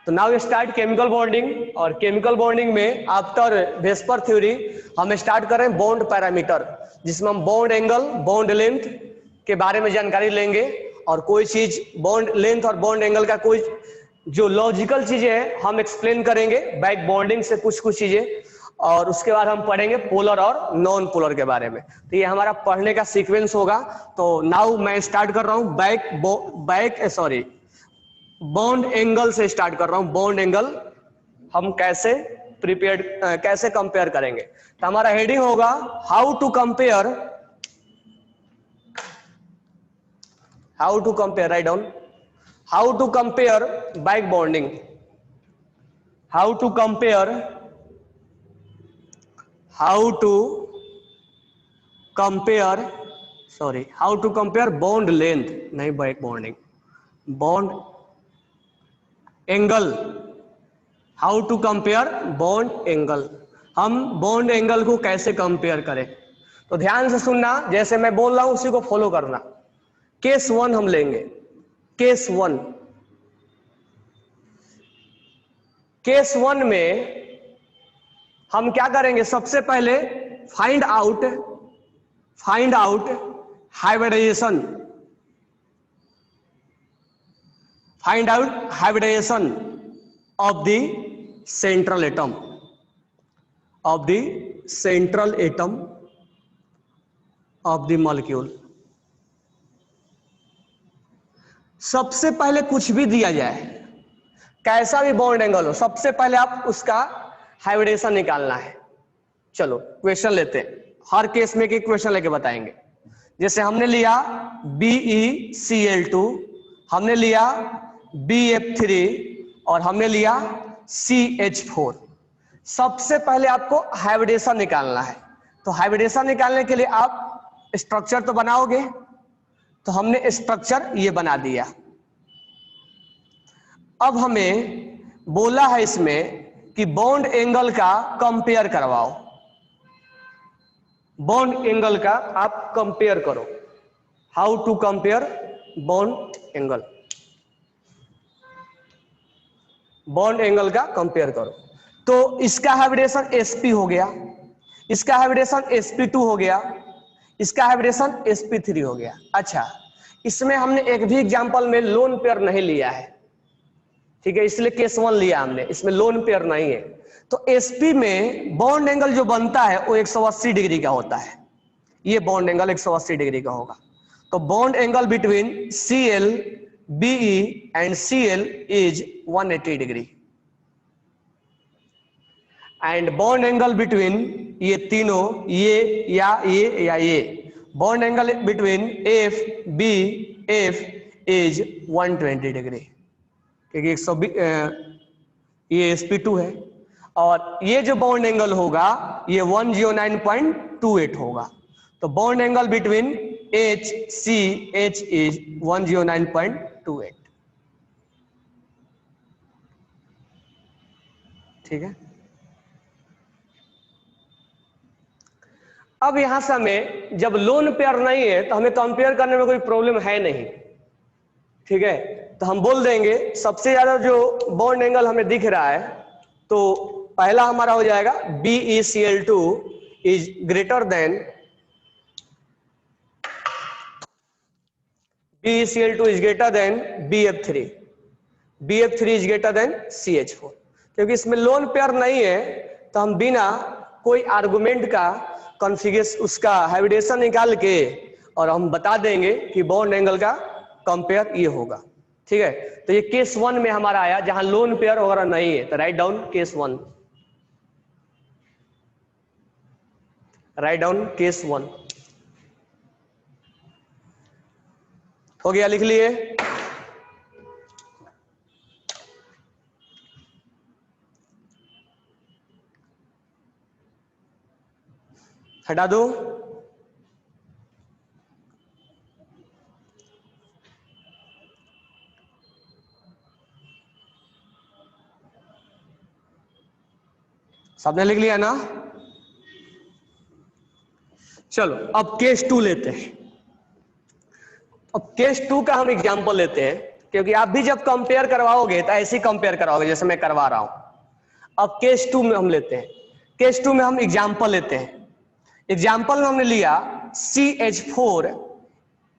तो now start chemical bonding. और chemical bonding में आफ्टर वेस्पर थ्योरी हम स्टार्ट कर रहे हैं बॉन्ड पैरामीटर, जिसमें हम बॉन्ड एंगल, बॉन्ड लेंथ के बारे में जानकारी लेंगे। और कोई चीज बॉन्ड लेंथ और बॉन्ड एंगल का कोई जो लॉजिकल चीजें हैं हम एक्सप्लेन करेंगे बैक बॉन्डिंग से कुछ चीजें। और उसके बाद हम पढ़ेंगे पोलर और नॉन पोलर के बारे में। तो ये हमारा पढ़ने का सीक्वेंस होगा। तो नाउ मैं स्टार्ट कर रहा हूं बॉन्ड एंगल से स्टार्ट कर रहा हूं। बॉन्ड एंगल हम कैसे कैसे कंपेयर करेंगे। तो हमारा हेडिंग होगा how to compare, write down, how to compare back bonding, how to compare bond length, नहीं back bonding, bond angle, how to compare bond angle, हम बॉन्ड एंगल को कैसे कंपेयर करें। तो ध्यान से सुनना, जैसे मैं बोल रहा हूं उसी को फॉलो करना। केस 1 हम लेंगे। केस 1 में हम क्या करेंगे, सबसे पहले find out hybridization, of the central atom, of the molecule. सबसे पहले कुछ भी दिया जाए, कैसा भी बॉन्ड एंगल हो, सबसे पहले आप उसका हाइब्रिडेशन निकालना है। चलो क्वेश्चन लेते हैं, हर केस में एक क्वेश्चन लेके बताएंगे। जैसे हमने लिया BeCl2, हमने लिया BF3 और हमने लिया CH4। सबसे पहले आपको हाइब्रिडेशन निकालना है। तो हाइब्रिडेशन निकालने के लिए आप स्ट्रक्चर तो बनाओगे, तो हमने स्ट्रक्चर ये बना दिया। अब हमें बोला है इसमें कि बॉन्ड एंगल का कंपेयर करवाओ, बॉन्ड एंगल का आप कंपेयर करो। How to compare bond angle, bond angle का कंपेयर करो। तो इसका हाइब्रिडेशन sp हो गया, इसका हाइब्रिडेशन sp2 हो गया, इसका हाइब्रिडेशन sp3 हो गया। अच्छा, इसमें हमने एक भी एग्जांपल में लोन पेयर नहीं लिया है, ठीक है, इसलिए केस 1 लिया हमने, इसमें लोन पेयर नहीं है। तो sp में बॉन्ड एंगल जो बनता है वो 180 डिग्री का होता है, ये बॉन्ड एंगल 180 डिग्री का होगा। तो bond angle between Cl, Be and Cl is 180 degree, and bond angle between ये तीनों, ये bond angle between F, B, F is 120 degree, क्योंकि 120 ये sp2 है। और ये जो बॉन्ड एंगल होगा ये 109.28 होगा। तो bond angle between HCH is 109.28, ठीक है। अब यहां से हमें जब लोन पेयर नहीं है तो हमें कंपेयर करने में कोई प्रॉब्लम है नहीं, ठीक है। तो हम बोल देंगे सबसे ज्यादा जो बॉन्ड एंगल हमें दिख रहा है, तो पहला हमारा हो जाएगा BeCl2 is greater then, BeCl2 is greater then BF3, BF3 is greater then CH4। क्योंकि इसमें लोन पेयर नहीं है तो हम बिना कोई आर्गुमेंट का कॉन्फिगरेशन, उसका हाइब्रिडेशन निकाल के और हम बता देंगे कि बॉन्ड एंगल का कंपेयर ये होगा, ठीक है। तो ये केस 1 में हमारा आया जहां लोन पेयर वगैरह नहीं है। तो write down case 1, write down case 1 हो गया, लिख लिए। हटा दो। सबने लिख लिया ना। चलो अब केस 2 लेते हैं। अब केस 2 का हम एग्जांपल लेते हैं क्योंकि आप भी जब कंपेयर करवाओगे तो ऐसे ही कंपेयर करवाओगे जैसे मैं करवा रहा हूं। अब केस 2 में हम लेते हैं, केस 2 में हम एग्जाम्पल लेते हैं। एग्जाम्पल में हमने लिया CH4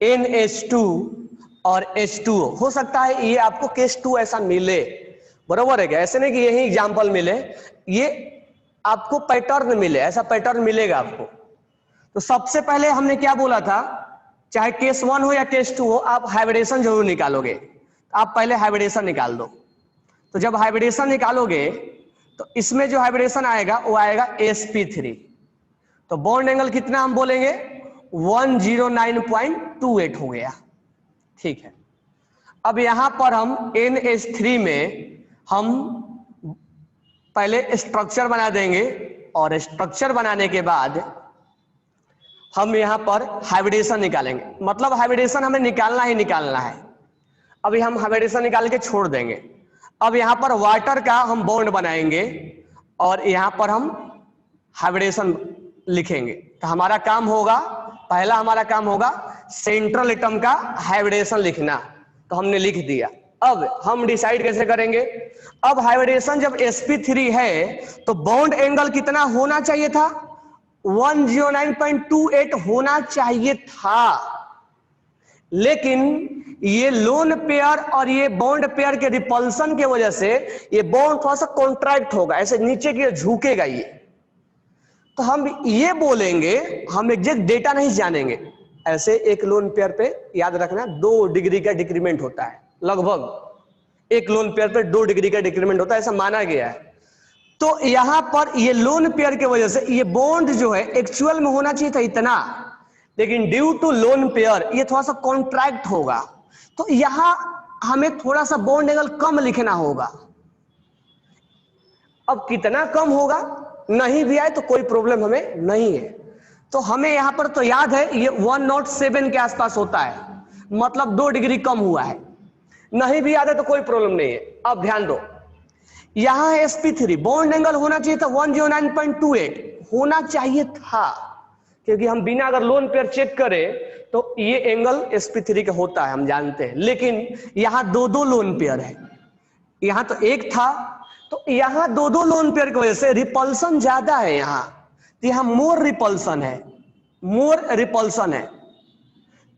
NH2 और H2O। हो सकता है ये आपको केस 2 ऐसा मिले, बरोबर है क्या? ऐसे नहीं कि यही एग्जाम्पल मिले, ये आपको पैटर्न मिले, ऐसा पैटर्न मिलेगा आपको। तो सबसे पहले हमने क्या बोला था, चाहे केस 1 हो या केस 2 हो, आप हाइब्रिडेशन जरूर निकालोगे। आप पहले हाइब्रिडेशन निकाल दो। तो जब हाइब्रिडेशन निकालोगे तो इसमें जो हाइब्रिडेशन आएगा वो आएगा sp3। तो बॉन्ड एंगल कितना हम बोलेंगे 109.28 हो गया, ठीक है। अब यहां पर हम NH3 में हम पहले स्ट्रक्चर बना देंगे और स्ट्रक्चर बनाने के बाद हम यहां पर हाइब्रिडेशन निकालेंगे। मतलब हाइब्रिडेशन हमें निकालना ही निकालना है। अभी हम हाइब्रिडेशन निकाल के छोड़ देंगे। अब यहां पर वाटर का हम बॉन्ड बनाएंगे और यहां पर हम हाइब्रिडेशन लिखेंगे। तो हमारा काम होगा, पहला हमारा काम होगा सेंट्रल एटम का हाइब्रिडेशन लिखना। तो हमने लिख दिया। अब हम डिसाइड कैसे करेंगे, अब हाइब्रिडेशन जब sp3 है तो बॉन्ड एंगल कितना होना चाहिए था 109.28 होना चाहिए था। लेकिन ये लोन पेयर और ये बॉन्ड पेयर के रिपल्सन के वजह से ये बॉन्ड थोड़ा सा कॉन्ट्रैक्ट होगा, ऐसे नीचे की ओर झुकेगा ये। तो हम ये बोलेंगे, हम एग्जैक्ट डेटा नहीं जानेंगे। ऐसे एक लोन पेयर पे याद रखना 2 डिग्री का डिक्रीमेंट होता है, लगभग एक लोन पेयर पे 2 डिग्री का डिक्रीमेंट होता है, ऐसा माना गया है। तो यहां पर ये लोन पेयर की वजह से ये बॉन्ड जो है एक्चुअल में होना चाहिए था इतना, लेकिन ड्यू टू लोन पेयर ये थोड़ा सा कॉन्ट्रैक्ट होगा। तो यहां हमें थोड़ा सा बॉन्ड एंगल कम लिखना होगा। अब कितना कम होगा, नहीं भी आए तो कोई प्रॉब्लम हमें नहीं है। तो हमें यहां पर तो याद है ये 107 के आसपास होता है, मतलब 2 डिग्री कम हुआ है। नहीं भी याद है तो कोई प्रॉब्लम नहीं है। अब ध्यान दो, यहां है sp3, बॉन्ड एंगल होना चाहिए था 109.28 होना चाहिए था, क्योंकि हम बिना अगर लोन पेयर चेक करें तो ये एंगल sp3 का होता है, हम जानते हैं। लेकिन यहां 2 लोन पेयर है, यहां तो एक था, तो यहां 2 लोन पेयर की वजह से रिपल्सन ज्यादा है यहां, तो यहां मोर रिपल्सन है, मोर रिपल्सन है।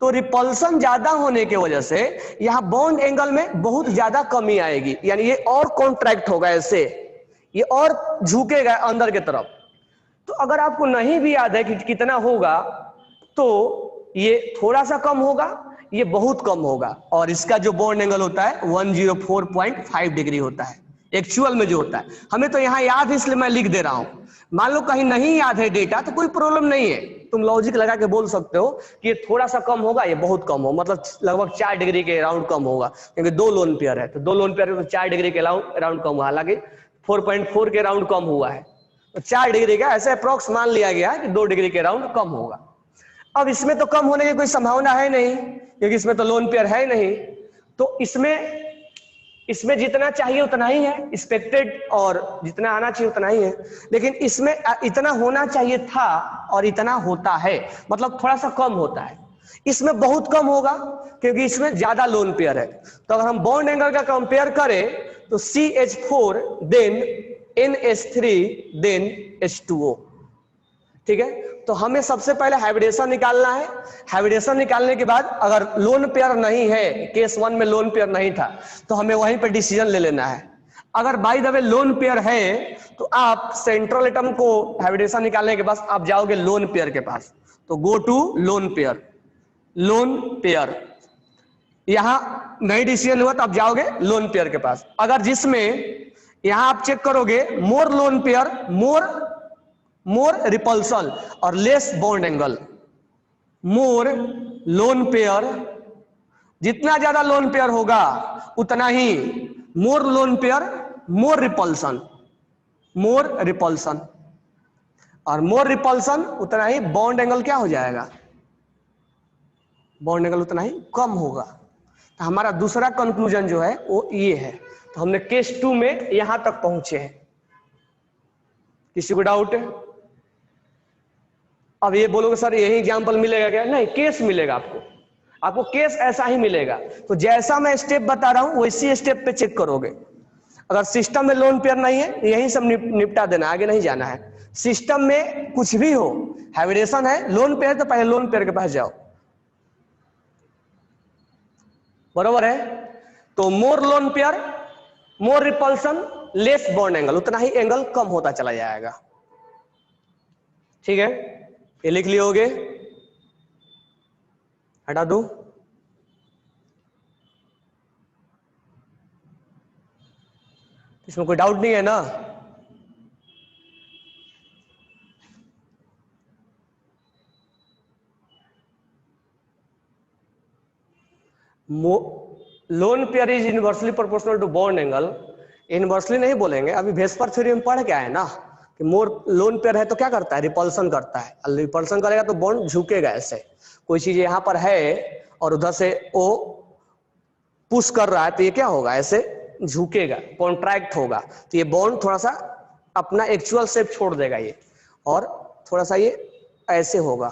तो रिपल्सन ज्यादा होने की वजह से यहां बॉन्ड एंगल में बहुत ज्यादा कमी आएगी, यानी ये और कॉन्ट्रैक्ट होगा, ऐसे ये और झुकेगा अंदर की तरफ। तो अगर आपको नहीं भी याद है कि कितना होगा, तो ये थोड़ा सा कम होगा, ये बहुत कम होगा, और इसका जो बॉन्ड एंगल होता है 104.5 डिग्री होता है एक्चुअल में जो होता है। हमें तो यहां याद है इसलिए मैं लिख दे रहा हूं। मान लो कहीं नहीं याद है डेटा तो कोई प्रॉब्लम नहीं है, तुम लॉजिक लगा के बोल सकते हो कि ये थोड़ा सा कम होगा, ये बहुत कम हो, मतलब लगभग 4 डिग्री के अराउंड कम होगा, क्योंकि 2 लोन पेयर है, तो 2 लोन पेयर तो 4 डिग्री के अराउंड कम हुआ। हालांकि 4.4 के अराउंड कम हुआ है, तो 4 डिग्री का ऐसे अप्रोक्स मान लिया गया है कि 2 डिग्री के अराउंड कम होगा। अब इसमें तो कम होने की कोई संभावना है नहीं, क्योंकि इसमें तो लोन पेयर है नहीं। तो इसमें जितना चाहिए उतना ही है एक्सपेक्टेड, और जितना आना चाहिए उतना ही है। लेकिन इसमें इतना होना चाहिए था और इतना होता है, मतलब थोड़ा सा कम होता है। इसमें बहुत कम होगा क्योंकि इसमें ज्यादा लोन पेयर है। तो अगर हम बॉन्ड एंगल का कंपेयर करें तो CH4 then NH3 then H2O, ठीक है। तो हमें सबसे पहले हाइब्रिडेशन निकालना है। हाइब्रिडेशन निकालने के बाद अगर लोन पेयर नहीं है, केस 1 में लोन पेयर नहीं था, तो हमें वहीं पर डिसीजन ले लेना है। अगर by the way lone pair है तो आप सेंट्रल एटम को हाइब्रिडेशन निकालने के बाद आप जाओगे लोन पेयर के पास। तो go to lone pair, lone pair. यहां नहीं डिसीजन हुआ तो आप जाओगे लोन पेयर के पास। अगर जिसमें यहां आप चेक करोगे more lone pair, more repulsion और less bond angle, more lone pair, जितना ज्यादा लोन पेयर होगा उतना ही more lone pair, more repulsion, more repulsion, और मोर रिपल्सन उतना ही बॉन्ड एंगल क्या हो जाएगा, बॉन्ड एंगल उतना ही कम होगा। तो हमारा दूसरा कंक्लूजन जो है वो ये है। तो हमने केस 2 में यहां तक पहुंचे हैं। किसी को डाउट है? अब ये बोलोगे सर यही एग्जांपल मिलेगा क्या? नहीं, केस मिलेगा आपको। आपको केस ऐसा ही मिलेगा। तो जैसा मैं स्टेप बता रहा हूं वैसी स्टेप पे चेक करोगे। अगर सिस्टम में लोन पेयर नहीं है यही सब निपटा देना, आगे नहीं जाना है। सिस्टम में कुछ भी हो, हाइब्रिडेशन है, लोन पेयर तो पहले लोन पेयर के पास जाओ, बरोबर है। तो more lone pair, more repulsion, less bond angle, उतना ही एंगल कम होता चला जाएगा। ठीक है, ये लिख लियोगे, हटा दो। इसमें कोई डाउट नहीं है ना? Lone pair is inversely proportional to bond angle. Inversely नहीं बोलेंगे, अभी वेस्पर थ्योरी में पढ़ के आए ना कि मोर लोन पेयर है तो क्या करता है, रिपल्सन करता है। रिपल्सन करेगा तो बॉन्ड झुकेगा ऐसे। कोई चीज यहां पर है और उधर से वो पुश कर रहा है तो ये क्या होगा, ऐसे झुकेगा, कॉन्ट्रैक्ट होगा। तो ये बॉन्ड थोड़ा सा अपना एक्चुअल शेप छोड़ देगा ये, और थोड़ा सा ये ऐसे होगा।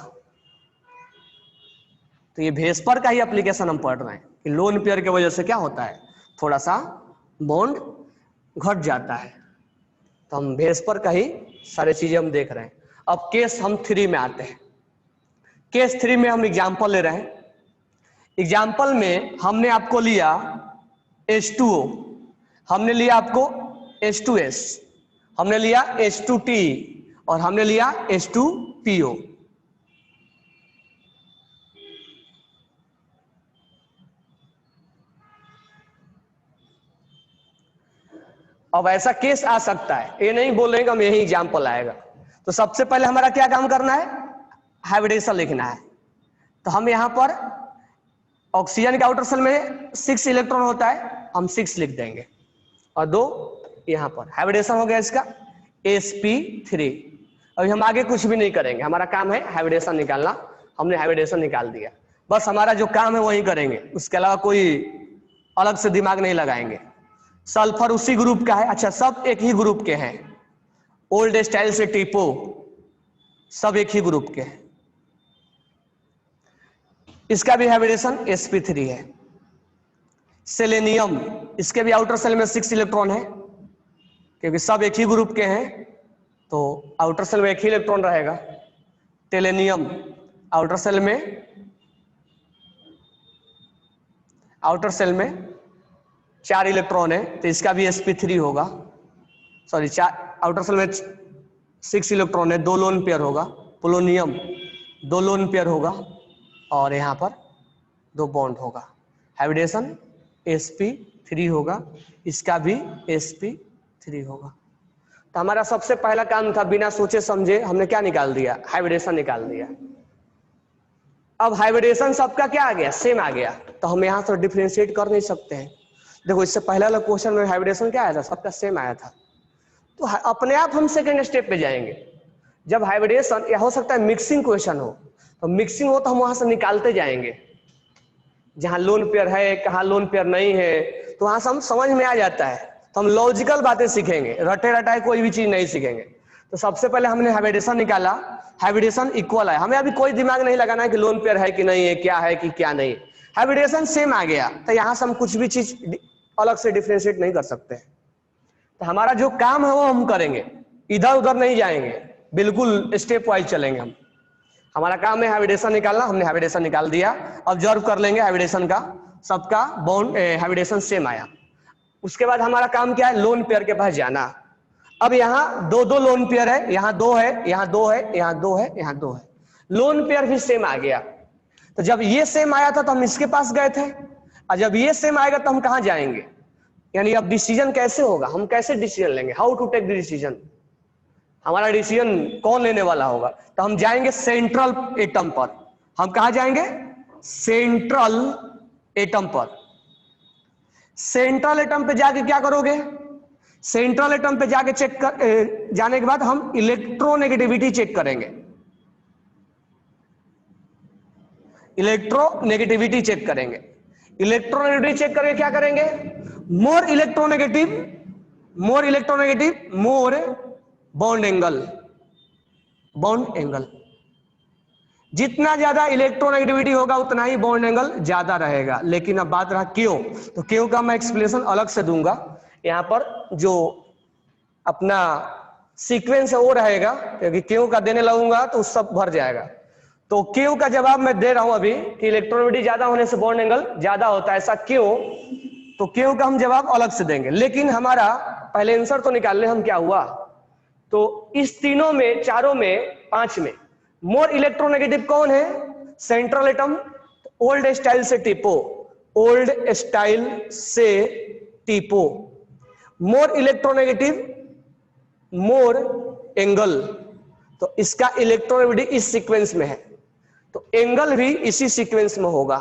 तो ये वेस्पर का ही एप्लीकेशन हम पढ़ रहे हैं कि लोन पेयर की वजह से क्या होता है, थोड़ा सा बॉन्ड घट जाता है। तो हम वेस्पर का ही सारी चीजें हम देख रहे हैं। अब केस हम 3 में आते हैं। केस 3 में हम एग्जांपल ले रहे हैं। एग्जांपल में हमने आपको लिया H2O, हमने लिया आपको H2S, हमने लिया H2T और हमने लिया H2PO। अब ऐसा केस आ सकता है, ये नहीं बोल रहे कि हम यही एग्जांपल आएगा। तो सबसे पहले हमारा क्या काम करना है, हाइब्रिडेशन लिखना है। तो हम यहां पर ऑक्सीजन के आउटर सेल में 6 इलेक्ट्रॉन होता है, हम 6 लिख देंगे और 2 यहां पर। हाइब्रिडेशन हो गया इसका sp3। अभी हम आगे कुछ भी नहीं करेंगे, हमारा काम है हाइब्रिडेशन निकालना। हमने हाइब्रिडेशन निकाल दिया, बस हमारा जो काम है वही करेंगे, उसके अलावा कोई अलग से दिमाग नहीं लगाएंगे। सल्फर उसी ग्रुप का है, अच्छा सब एक ही ग्रुप के हैं, ओल्ड स्टाइल से टीपो सब एक ही ग्रुप के हैं। इसका भी हाइब्रिडेशन sp3 है। सेलेनियम, इसके भी आउटर सेल में 6 इलेक्ट्रॉन है, क्योंकि सब एक ही ग्रुप के हैं तो आउटर सेल में एक ही इलेक्ट्रॉन रहेगा। टेलेनियम आउटर सेल में 4 इलेक्ट्रॉन है तो इसका भी sp3 होगा। सॉरी, आउटर सेल में 6 इलेक्ट्रॉन है, 2 लोन पेयर होगा। पोलोनियम 2 लोन पेयर होगा और यहां पर 2 बॉन्ड होगा। हाइब्रिडेशन sp3 होगा, इसका भी sp3 होगा। तो हमारा सबसे पहला काम था, बिना सोचे समझे हमने क्या निकाल दिया, हाइब्रिडेशन निकाल दिया। अब हाइब्रिडेशन सबका क्या आ गया, सेम आ गया, तो हम यहां से डिफरेंशिएट कर नहीं सकते हैं। देखो इससे पहले वाला क्वेश्चन में हाइब्रिडेशन क्या आया था, सबका सेम आया था। तो अपने आप हम सेकंड स्टेप पे जाएंगे। जब हाइब्रिडेशन, या हो सकता है मिक्सिंग क्वेश्चन हो, तो मिक्सिंग हो तो हम वहां से निकालते जाएंगे, जहां लोन पेयर है कहां लोन पेयर नहीं है, तो वहां से हम समझ में आ जाता है। तो हम लॉजिकल बातें सीखेंगे, रटे रटाए कोई भी चीज नहीं सीखेंगे। तो सबसे पहले हमने हाइब्रिडेशन निकाला, हाइब्रिडेशन इक्वल है, हमें अभी कोई दिमाग नहीं लगाना है कि लोन पेयर है कि नहीं है, क्या है कि क्या नहीं। हाइब्रिडेशन सेम आ गया, तो यहां से हम कुछ भी चीज अलग से डिफरेंशिएट नहीं कर सकते। तो हमारा जो काम है वो हम करेंगे, इधर उधर नहीं जाएंगे, बिल्कुल स्टेप वाइज चलेंगे हम। हमारा काम है हाइब्रिडेशन निकालना, हमने हाइब्रिडेशन निकाल दिया। ऑब्जर्व कर लेंगे हाइब्रिडेशन का, सबका बॉन्ड हाइब्रिडेशन सेम आया। उसके बाद हमारा काम क्या है, लोन पेयर के पास जाना। अब यहाँ 2 लोन पेयर है, यहाँ 2 है, यहाँ 2 है, यहाँ 2 है, यहाँ 2 है, लोन पेयर भी सेम आ गया। तो जब ये सेम आया था तो हम इसके पास गए थे, और जब ये सेम आएगा तो हम कहाँ जाएंगे, यानी अब डिसीजन कैसे होगा, हम कैसे डिसीजन लेंगे, how to take the decision, हमारा डिसीजन कौन लेने वाला होगा। तो हम जाएंगे सेंट्रल एटम पर। हम कहा जाएंगे, सेंट्रल एटम पर। सेंट्रल एटम पे जाके क्या करोगे, सेंट्रल एटम पे जाके जाने के बाद हम इलेक्ट्रोनेगेटिविटी चेक करेंगे। इलेक्ट्रोनेगेटिविटी चेक करेंगे। इलेक्ट्रोनेगेटिविटी चेक करके क्या करेंगे, मोर इलेक्ट्रोनेगेटिव, मोर बॉन्ड एंगल, जितना ज्यादा इलेक्ट्रोनेगेटिविटी होगा उतना ही बॉन्ड एंगल ज्यादा रहेगा। लेकिन अब बात रहा क्यों, तो क्यों का मैं एक्सप्लेनेशन अलग से दूंगा। यहां पर जो अपना सीक्वेंस है वो रहेगा, क्योंकि क्यों का देने लगूंगा तो सब भर जाएगा। तो क्यों का जवाब मैं दे रहा हूं अभी कि इलेक्ट्रोनेगेटिविटी ज्यादा होने से बॉन्ड एंगल ज्यादा होता है, ऐसा क्यों। तो क्यों का हम जवाब अलग से देंगे, लेकिन हमारा पहले आंसर तो निकाल ले हम क्या हुआ। तो इस तीनों में, चारों में, पांच में मोर इलेक्ट्रोनेगेटिव कौन है, सेंट्रल एटम। ओल्ड स्टाइल से टिपो, ओल्ड स्टाइल से टिपो। मोर इलेक्ट्रोनेगेटिव, मोर एंगल, तो इसका इलेक्ट्रोनेगेटिविटी इस सीक्वेंस में है, तो एंगल भी इसी सीक्वेंस में होगा।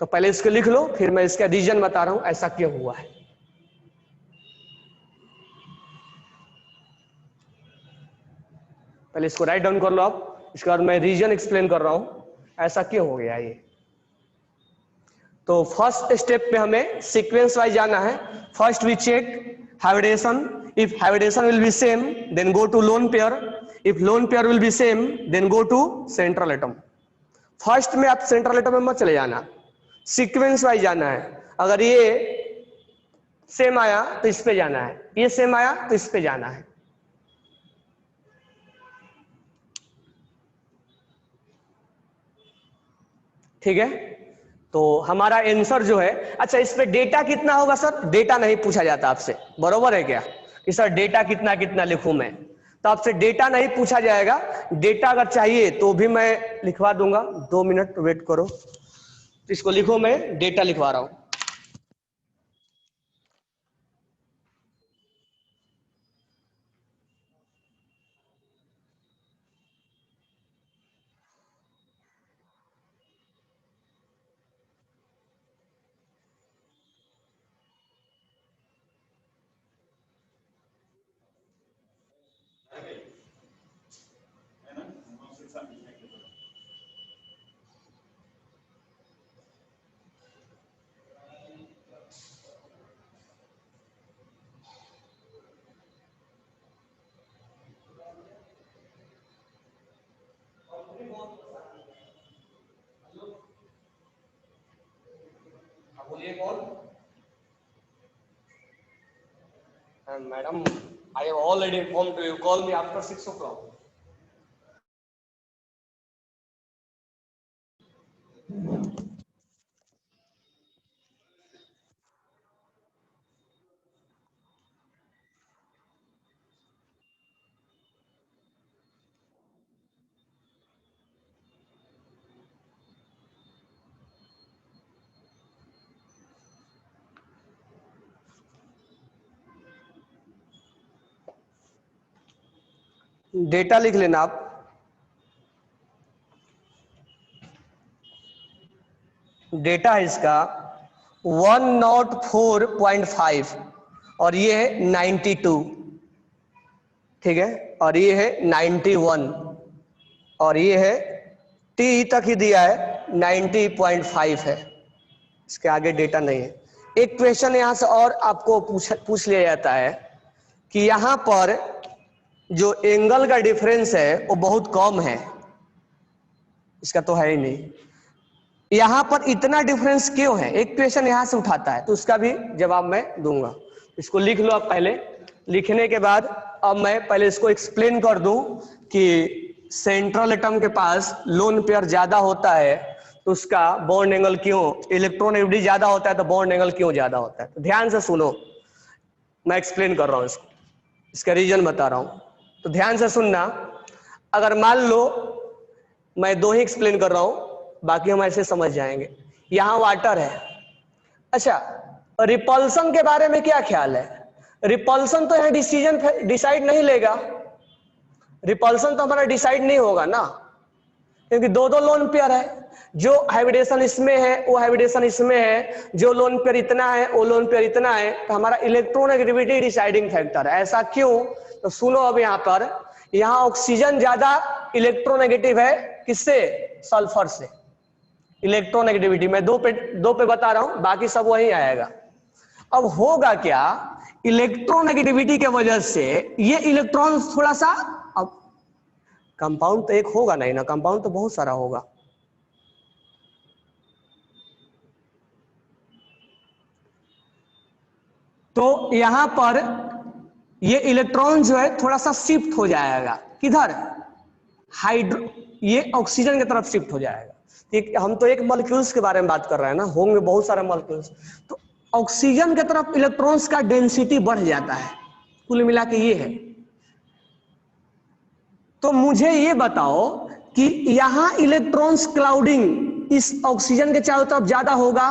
तो पहले इसको लिख लो, फिर मैं इसका रीजन बता रहा हूं ऐसा क्यों हुआ है। पहले इसको राइट डाउन कर लो आप, इसके बाद मैं रीजन एक्सप्लेन कर रहा हूं ऐसा क्यों हो गया ये। तो फर्स्ट स्टेप पे हमें सीक्वेंस वाइज जाना है। First we check hybridization, if hybridization will be same then go to lone pair, if lone pair will be same then go to central atom. First में आप सेंट्रल एटम में मत चले जाना, सीक्वेंस वाइज जाना है। अगर ये सेम आया तो इस पे जाना है, ये सेम आया तो इस पे जाना है। ठीक है, तो हमारा आंसर जो है, अच्छा इस पे डेटा कितना होगा सर, डेटा नहीं पूछा जाता आपसे, बरोबर है क्या कि सर डेटा कितना कितना लिखूं मैं, तो आपसे डेटा नहीं पूछा जाएगा। डेटा अगर चाहिए तो भी मैं लिखवा दूंगा, 2 मिनट वेट करो। तो इसको लिखो, मैं डेटा लिखवा रहा हूं। बोलिए कौन। Madam I have already informed you, call me after 6 o'clock। Data लिख लेना आप। डेटा है इसका 104.5 और ये है 92, ठीक है, और ये है 91 और ये है टी तक ही दिया है 90.5 है, इसके आगे डेटा नहीं है। एक क्वेश्चन यहां से और आपको पूछ लिया जाता है कि यहां पर जो एंगल का डिफरेंस है वो बहुत कम है, इसका तो है ही नहीं, यहां पर इतना डिफरेंस क्यों है, एक क्वेश्चन यहां से उठाता है, तो उसका भी जवाब मैं दूंगा। इसको लिख लो आप पहले, लिखने के बाद अब मैं पहले इसको एक्सप्लेन कर दूं कि सेंट्रल एटम के पास लोन पेयर ज्यादा होता है तो उसका बॉन्ड एंगल क्यों, इलेक्ट्रोनेगेटिविटी ज्यादा होता है तो बॉन्ड एंगल क्यों ज्यादा होता है। तो ध्यान से सुनो, मैं एक्सप्लेन कर रहा हूं इसको, इसका रीजन बता रहा हूं, तो ध्यान से सुनना। अगर मान लो मैं दो ही एक्सप्लेन कर रहा हूं, बाकी हम ऐसे समझ जाएंगे। यहां वाटर है, अच्छा रिपल्सन के बारे में क्या ख्याल है। रिपल्सन तो यहां डिसाइड नहीं लेगा, रिपल्सन तो हमारा डिसाइड नहीं होगा ना, क्योंकि दो दो लोन पेयर है, जो हाइब्रिडेशन इसमें है वो हाइब्रिडेशन इसमें है, जो लोन पेयर इतना है वो लोन पेयर इतना है, तो हमारा इलेक्ट्रोनेगेटिविटी डिसाइडिंग फैक्टर है। ऐसा क्यों, तो सुनो अब यहां पर, यहां ऑक्सीजन ज्यादा इलेक्ट्रोनेगेटिव है किससे, सल्फर से। इलेक्ट्रोनेगेटिविटी मैं दो पे बता रहा हूं, बाकी सब वही आएगा। अब होगा क्या, इलेक्ट्रोनेगेटिविटी के वजह से ये इलेक्ट्रॉन थोड़ा सा, अब कंपाउंड तो एक होगा नहीं ना, कंपाउंड तो बहुत सारा होगा। तो यहां पर ये इलेक्ट्रॉन जो है थोड़ा सा शिफ्ट हो जाएगा, किधर, हाइड्रो, ये ऑक्सीजन की तरफ शिफ्ट हो जाएगा। हम तो एक मॉलिक्यूल्स के बारे में बात कर रहे हैं ना, होंगे बहुत सारे मॉलिक्यूल्स, तो ऑक्सीजन की तरफ इलेक्ट्रॉन्स का डेंसिटी बढ़ जाता है, कुल मिला के ये है। तो मुझे ये बताओ कि यहां इलेक्ट्रॉन्स क्लाउडिंग इस ऑक्सीजन के चारों तरफ ज्यादा होगा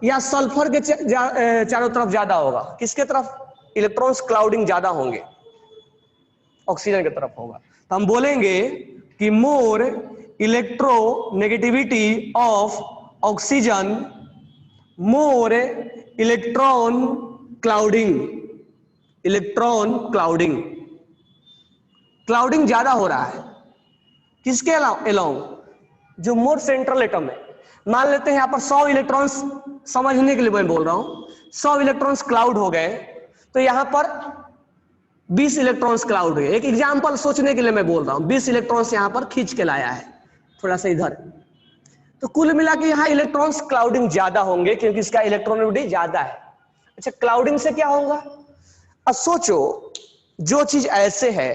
या सल्फर के चारों तरफ ज्यादा होगा? किसके तरफ इलेक्ट्रॉन्स क्लाउडिंग ज्यादा होंगे? ऑक्सीजन की तरफ होगा। तो हम बोलेंगे कि more electronegativity of oxygen, more electron clouding, electron clouding, clouding ज्यादा हो रहा है किसके अलाउंग? जो मोर सेंट्रल एटम है। मान लेते हैं यहां पर 100 इलेक्ट्रॉन्स, समझने के लिए मैं बोल रहा हूं, 100 इलेक्ट्रॉन्स क्लाउड हो गए, तो यहां पर 20 इलेक्ट्रॉन्स क्लाउड हुए। एक एग्जांपल सोचने के लिए मैं बोल रहा हूं, 20 इलेक्ट्रॉन्स यहां पर खींच के लाया है थोड़ा सा इधर, तो कुल मिला के यहां इलेक्ट्रॉन्स क्लाउडिंग ज्यादा होंगे क्योंकि इसका इलेक्ट्रॉनिविटी ज्यादा है। अच्छा, क्लाउडिंग से क्या होगा? अब सोचो, जो चीज ऐसे है,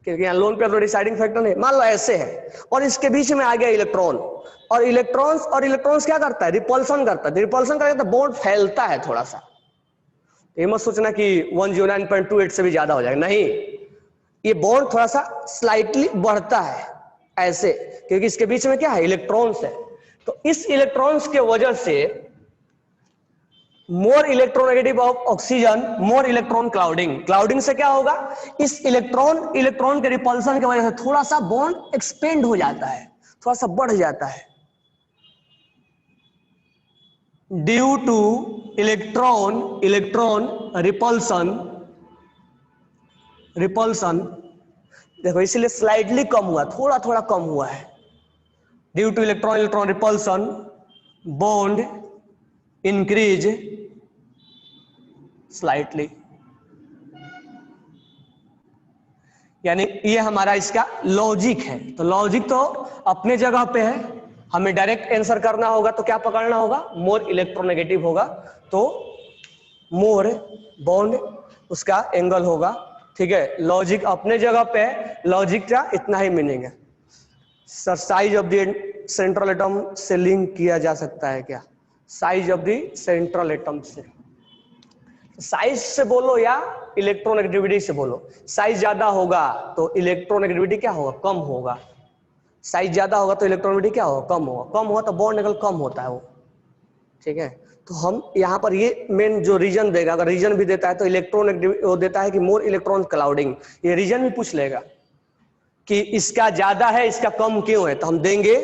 क्योंकि यहां लोन पे तो डिसाइडिंग फैक्टर नहीं, मान लो ऐसे है और इसके बीच में आ गया इलेक्ट्रॉन, और इलेक्ट्रॉन्स क्या करता है? रिपल्सन करता है। रिपल्सन करता है तो बॉन्ड फैलता है थोड़ा सा। ये मत सोचना कि 109.28 से भी ज्यादा हो जाएगा, नहीं, ये बॉन्ड थोड़ा सा स्लाइटली बढ़ता है ऐसे, क्योंकि इसके बीच में क्या है? इलेक्ट्रॉन्स है। तो इस इलेक्ट्रॉन्स के वजह से मोर electronegative of oxygen, more electron clouding, clouding से क्या होगा? इस इलेक्ट्रॉन के रिपल्सन की वजह से थोड़ा सा बॉन्ड एक्सपेंड हो जाता है, थोड़ा सा बढ़ जाता है, ड्यू टू इलेक्ट्रॉन रिपल्सन। देखो इसलिए स्लाइडली कम हुआ, थोड़ा थोड़ा कम हुआ है, due two electron repulsion bond increase slightly. यानी ये हमारा इसका लॉजिक है। तो लॉजिक तो अपने जगह पे है, हमें डायरेक्ट आंसर करना होगा तो क्या पकड़ना होगा? मोर इलेक्ट्रोनेगेटिव होगा तो मोर बॉन्ड उसका एंगल होगा, ठीक है। लॉजिक अपने जगह पे है, लॉजिक का इतना ही मीनिंग है। Sir size of the central atom से लिंक किया जा सकता है क्या? Size of the central atom से, साइज से बोलो या इलेक्ट्रोनेगेटिविटी से बोलो, साइज ज्यादा होगा तो इलेक्ट्रोनेगेटिविटी क्या होगा? कम होगा। साइज ज्यादा होगा तो इलेक्ट्रोनेगेटिविटी क्या होगा? कम होगा। कम होगा तो बॉन्ड एंगल कम होता है वो, ठीक है। तो हम यहाँ पर ये मेन जो रीजन देगा, अगर रीजन भी देता है तो इलेक्ट्रोनेगेटिविटी वो देता है कि मोर इलेक्ट्रॉन क्लाउडिंग, ये रीजन भी पूछ लेगा कि इसका ज्यादा है इसका कम क्यों है, तो हम देंगे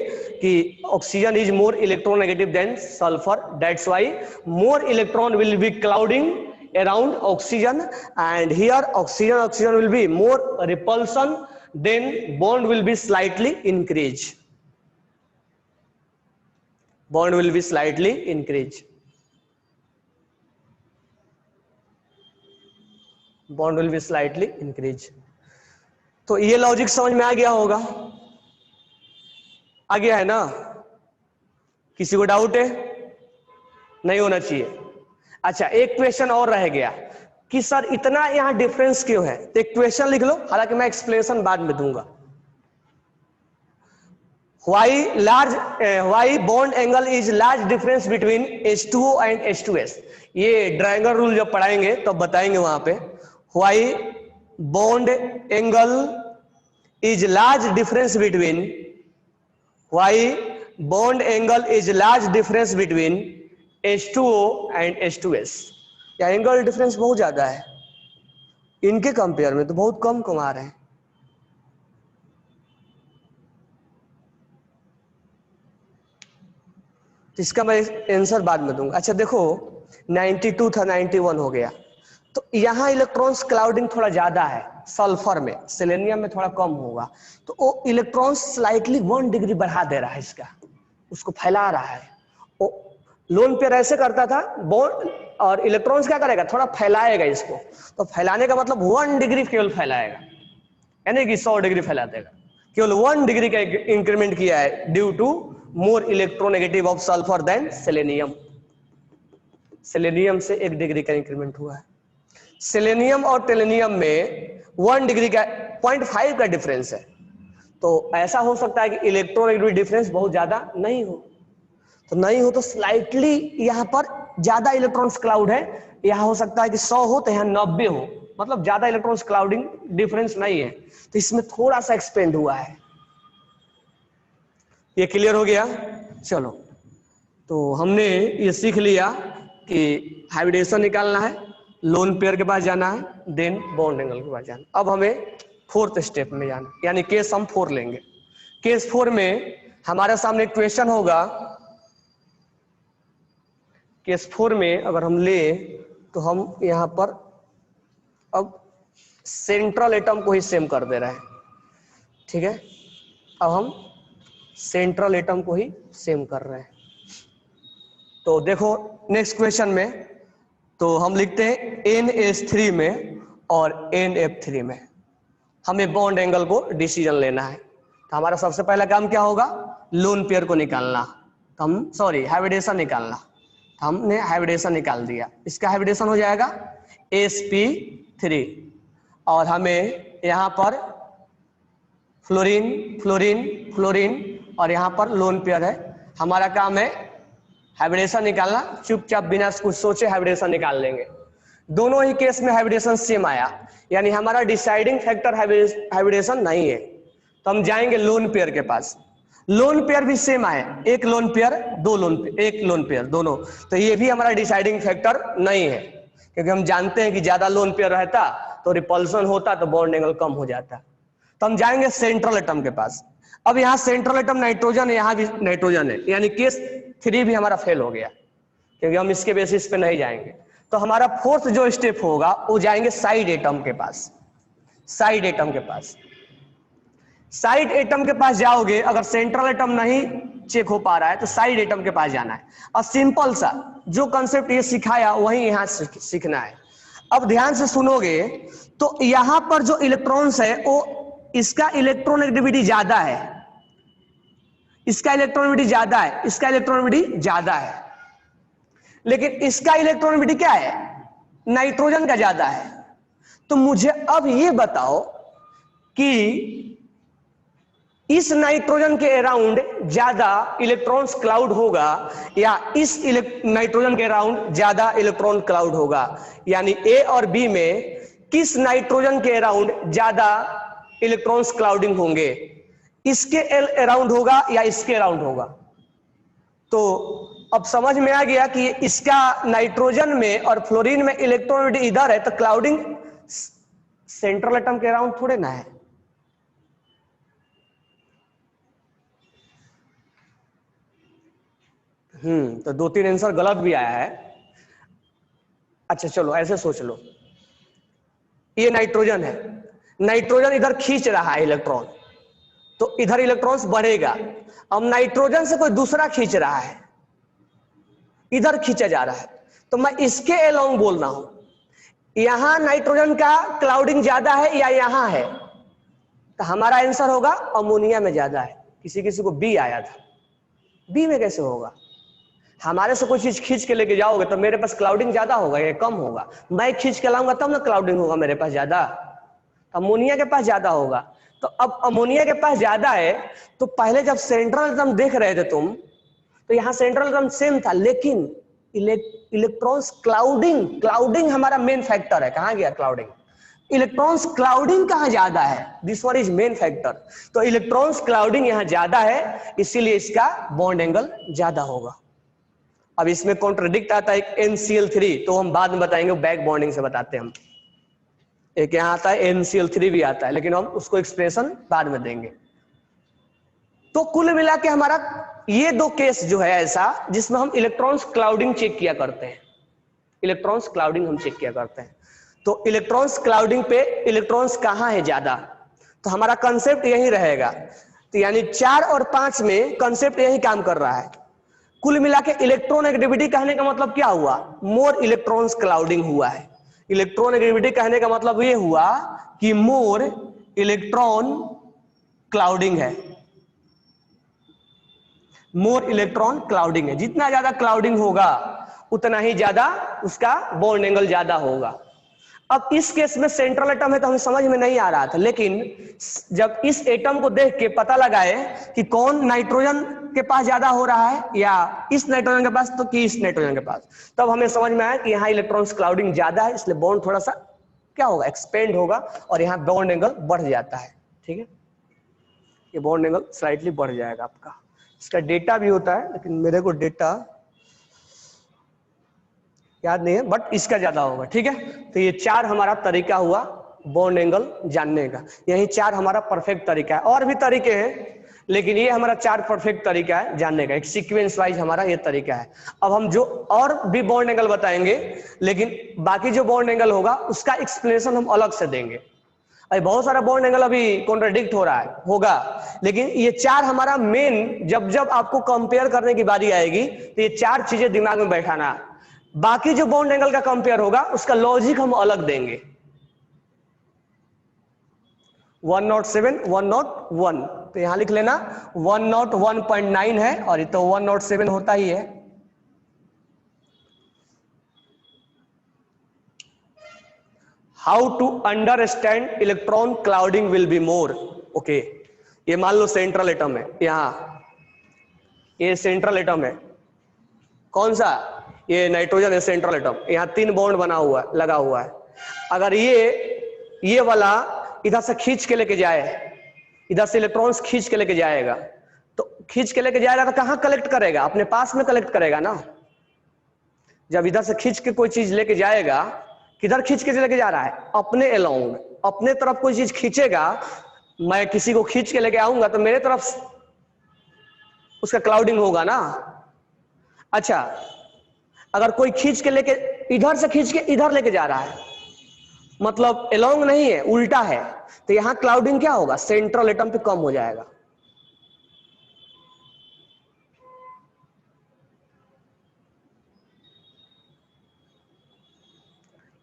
कि oxygen is more electronegative than sulphur, that's why more electron will be clouding around oxygen, and here oxygen will be more repulsion, then bond will be slightly increase, bond will be slightly increase, bond will be slightly increase। तो ये logic समझ में आ गया होगा, आ गया है ना? किसी को डाउट है? नहीं होना चाहिए। अच्छा, एक क्वेश्चन और रह गया कि सर इतना यहां डिफरेंस क्यों है, तो एक क्वेश्चन लिख लो, हालांकि मैं एक्सप्लेनेशन बाद में दूंगा। why bond angle is large difference between H2O and H2S, ये ड्रायंगल रूल जब पढ़ाएंगे तब बताएंगे वहां पे। why bond angle is large difference between, why bond angle is large difference between H2O and H2S, या एंगल डिफरेंस बहुत ज्यादा है इनके कंपेयर में, तो बहुत कम कमा रहे हैं। इसका मैं आंसर बाद में दूंगा। अच्छा देखो, 92 था 91 हो गया, तो यहां इलेक्ट्रॉन्स क्लाउडिंग थोड़ा ज्यादा है सल्फर में, सेलेनियम में थोड़ा कम होगा, तो वो इलेक्ट्रॉन्स स्लाइटली 1 डिग्री बढ़ा दे रहा है इसका, उसको फैला रहा है। लोन पेयर ऐसे करता था बॉन्ड, और इलेक्ट्रॉन्स क्या करेगा? थोड़ा फैलाएगा इसको, तो फैलाने का मतलब 1 डिग्री केवल फैलाएगा, यानी कि 100 डिग्री फैला देगा। केवल 1 डिग्री का इंक्रीमेंट किया है due to more electronegative of sulphur than selenium. Selenium से 1 डिग्री का इंक्रीमेंट हुआ है। सेलेनियम और टेलेनियम में 1 डिग्री का 0.5 का डिफरेंस है। तो ऐसा हो सकता है कि इलेक्ट्रोनेगेटिव डिफरेंस बहुत ज्यादा नहीं हो, तो नहीं हो तो स्लाइटली यहां पर ज्यादा इलेक्ट्रॉन्स क्लाउड है। यहां हो सकता है कि 100 हो तो यहां 90 हो, मतलब ज्यादा इलेक्ट्रॉन्स क्लाउडिंग डिफरेंस नहीं है, तो इसमें थोड़ा सा एक्सपेंड हुआ है। ये क्लियर हो गया। चलो, तो हमने ये सीख लिया कि हाइब्रिडेशन निकालना है, लोन पेयर के पास जाना है, देन बॉन्ड एंगल के पास जाना। अब हमें 4th स्टेप में जाना, यानी केस हम 4 लेंगे। केस 4 में हमारे सामने क्वेश्चन होगा। केस 4 में अगर हम ले तो हम यहां पर अब सेंट्रल एटम को ही सेम कर दे रहे हैं, ठीक है। अब हम सेंट्रल एटम को ही सेम कर रहे हैं। तो देखो नेक्स्ट क्वेश्चन में तो हम लिखते हैं NH3 में और NF3 में हमें बॉन्ड एंगल को डिसीजन लेना है। तो हमारा सबसे पहला काम क्या होगा, लोन पेयर को निकालना। तो हम हाइब्रिडेशन निकालना। तो हमने हाइब्रिडेशन निकाल दिया। इसका हाइब्रिडेशन हो जाएगा sp3 और हमें यहाँ पर फ्लोरीन फ्लोरीन फ्लोरीन और यहाँ पर लोन पेयर है। हमारा काम है हाइब्रिडेशन निकालना, चुपचाप बिना कुछ सोचे हाइब्रिडेशन निकाल लेंगे। दोनों ही केस में हाइब्रिडेशन सेम आया, यानी हमारा डिसाइडिंग फैक्टर हाइब्रिडेशन नहीं है। तो हम जाएंगे लोन पेयर के पास। लोन पेयर भी सेम आए, एक लोन पेयर, दो लोन पेयर, एक लोन पेयर दोनों, तो ये भी हमारा डिसाइडिंग फैक्टर नहीं है, क्योंकि हम जानते हैं कि ज्यादा लोन पेयर रहता तो रिपल्सन होता तो बॉन्ड एंगल कम हो जाता। तो हम जाएंगे सेंट्रल एटम के पास। अब यहाँ सेंट्रल एटम नाइट्रोजन है, यहाँ भी नाइट्रोजन है, यानी केस 3 भी हमारा फेल हो गया, क्योंकि हम इसके बेसिस पे नहीं जाएंगे। तो हमारा 4th जो स्टेप होगा वो जाएंगे साइड एटम के पास। साइड एटम के पास, साइड एटम के पास जाओगे, अगर सेंट्रल एटम नहीं चेक हो पा रहा है तो साइड एटम के पास जाना है। और सिंपल सा जो कंसेप्ट ये सिखाया वही यहां सीखना है। अब ध्यान से सुनोगे तो यहां पर जो इलेक्ट्रॉन्स है वो, इसका इलेक्ट्रोनेगेटिविटी ज्यादा है, इसका इलेक्ट्रोनेगेटिविटी ज्यादा है, इसका इलेक्ट्रोनेगेटिविटी ज्यादा है, लेकिन इसका इलेक्ट्रोनेगेटिविटी क्या है, नाइट्रोजन का ज्यादा है। तो मुझे अब ये बताओ कि इस नाइट्रोजन के अराउंड ज्यादा इलेक्ट्रॉन्स क्लाउड होगा या इस नाइट्रोजन के अराउंड ज्यादा इलेक्ट्रॉन क्लाउड होगा, यानी ए और बी में किस नाइट्रोजन के अराउंड ज्यादा इलेक्ट्रॉन्स क्लाउडिंग होंगे, इसके अराउंड होगा या इसके अराउंड होगा। तो अब समझ में आ गया कि इसका नाइट्रोजन में और फ्लोरीन में इलेक्ट्रोनेगेटिविटी इधर है, तो क्लाउडिंग सेंट्रल एटम के अराउंड थोड़े ना है। तो 2-3 आंसर गलत भी आया है। अच्छा चलो ऐसे सोच लो, ये नाइट्रोजन है, नाइट्रोजन इधर खींच रहा है इलेक्ट्रॉन, तो इधर इलेक्ट्रॉन्स बढ़ेगा। अब नाइट्रोजन से कोई दूसरा खींच रहा है, इधर खींचा जा रहा है, तो मैं इसके अलोंग बोल रहा हूं, यहां नाइट्रोजन का क्लाउडिंग ज्यादा है या यहां है, तो हमारा आंसर होगा अमोनिया में ज्यादा है। किसी किसी को बी आया था, बी में कैसे होगा, हमारे से कोई चीज खींच के लेके जाओगे तो मेरे पास क्लाउडिंग ज्यादा होगा या कम होगा, मैं खींच के लाऊंगा तब ना क्लाउडिंग होगा मेरे पास ज्यादा, अमोनिया के पास ज्यादा होगा। तो अब अमोनिया के पास ज्यादा है, तो पहले जब सेंट्रल एटम देख रहे थे तुम, तो यहां सेंट्रल एटम सेम था, लेकिन इलेक्ट्रॉन्स क्लाउडिंग हमारा मेन फैक्टर है। कहां गया क्लाउडिंग, इलेक्ट्रॉन्स क्लाउडिंग कहां ज्यादा है, this one is main factor. तो इलेक्ट्रॉन्स क्लाउडिंग यहां ज्यादा है, इसीलिए इसका बॉन्ड एंगल ज्यादा होगा। अब इसमें कॉन्ट्रडिक्ट आता है NCl3, तो हम बाद में बताएंगे, बैक बॉन्डिंग से बताते हैं हम। एक यहां आता है NCl3 भी आता है, लेकिन हम उसको एक्सप्रेशन बाद में देंगे। तो कुल मिला के हमारा ये 2 केस जो है ऐसा जिसमें हम इलेक्ट्रॉन्स क्लाउडिंग चेक किया करते हैं, इलेक्ट्रॉन्स क्लाउडिंग हम चेक किया करते हैं। तो इलेक्ट्रॉन्स क्लाउडिंग पे इलेक्ट्रॉन्स कहां है ज्यादा, तो हमारा कंसेप्ट यही रहेगा। तो यानी 4 और 5 में कंसेप्ट यही काम कर रहा है। कुल मिला के इलेक्ट्रोनेगेटिविटी कहने का मतलब क्या हुआ, मोर इलेक्ट्रॉन्स क्लाउडिंग हुआ है। इलेक्ट्रोनेगेटिविटी कहने का मतलब ये हुआ कि मोर इलेक्ट्रॉन क्लाउडिंग है, मोर इलेक्ट्रॉन क्लाउडिंग है। जितना ज्यादा क्लाउडिंग होगा उतना ही ज्यादा उसका बॉन्ड एंगल ज्यादा होगा। अब इस केस में सेंट्रल एटम है तो हमें समझ में नहीं आ रहा था, लेकिन जब इस एटम को देख के पता लगाए कि कौन नाइट्रोजन के पास ज्यादा हो रहा है या इस नाइट्रोजन के पास तो कि इस नाइट्रोजन के पास, तब हमें समझ में आया कि यहाँ इलेक्ट्रॉन्स क्लाउडिंग ज्यादा है, इसलिए बॉन्ड थोड़ा सा क्या होगा, एक्सपेंड होगा और यहाँ बॉन्ड एंगल बढ़ जाता है। ठीक है, ये बॉन्ड एंगल स्लाइटली बढ़ जाएगा आपका। इसका डेटा भी होता है लेकिन मेरे को डेटा याद नहीं है, बट इसका ज्यादा होगा। ठीक है, तो ये 4 हमारा तरीका हुआ बॉन्ड एंगल जानने का। यही 4 हमारा परफेक्ट तरीका है, और भी तरीके हैं लेकिन ये हमारा 4 परफेक्ट तरीका है जानने का, एक सीक्वेंस वाइज हमारा ये तरीका है। अब हम जो और भी बॉन्ड एंगल बताएंगे, लेकिन बाकी जो बॉन्ड एंगल होगा उसका एक्सप्लेनेशन हम अलग से देंगे। अभी बहुत सारा बॉन्ड एंगल अभी कॉन्ट्राडिक्ट हो रहा है होगा, लेकिन ये 4 हमारा मेन, जब जब आपको कंपेयर करने की बारी आएगी तो ये 4 चीजें दिमाग में बैठाना। बाकी जो बॉन्ड एंगल का कंपेयर होगा उसका लॉजिक हम अलग देंगे। 107, 101, तो यहां लिख लेना 101.9 है और ये तो 107 होता ही है। How to understand electron clouding will be more. Okay, ये मान लो सेंट्रल एटम है, यहां ये सेंट्रल एटम है, कौन सा, ये नाइट्रोजन है सेंट्रल एटम, यहाँ 3 बॉन्ड बना हुआ है, लगा हुआ है। अगर ये वाला इधर से खींच के लेके जाए, इधर से इलेक्ट्रॉन्स खींच के लेके जाएगा, तो खींच के लेके जाएगा तो कहां कलेक्ट करेगा, अपने पास में कलेक्ट करेगा ना। जब इधर से खींच के कोई चीज लेके जाएगा, किधर खींच के लेके जा रहा है, अपने अलोंग, अपने तरफ कोई चीज खींचेगा। मैं किसी को खींच के लेके आऊंगा तो मेरे तरफ उसका क्लाउडिंग होगा ना। अच्छा, अगर कोई खींच के लेके, इधर से खींच के इधर लेके जा रहा है, मतलब अलोंग नहीं है, उल्टा है, तो यहां क्लाउडिंग क्या होगा, सेंट्रल एटम पे कम हो जाएगा।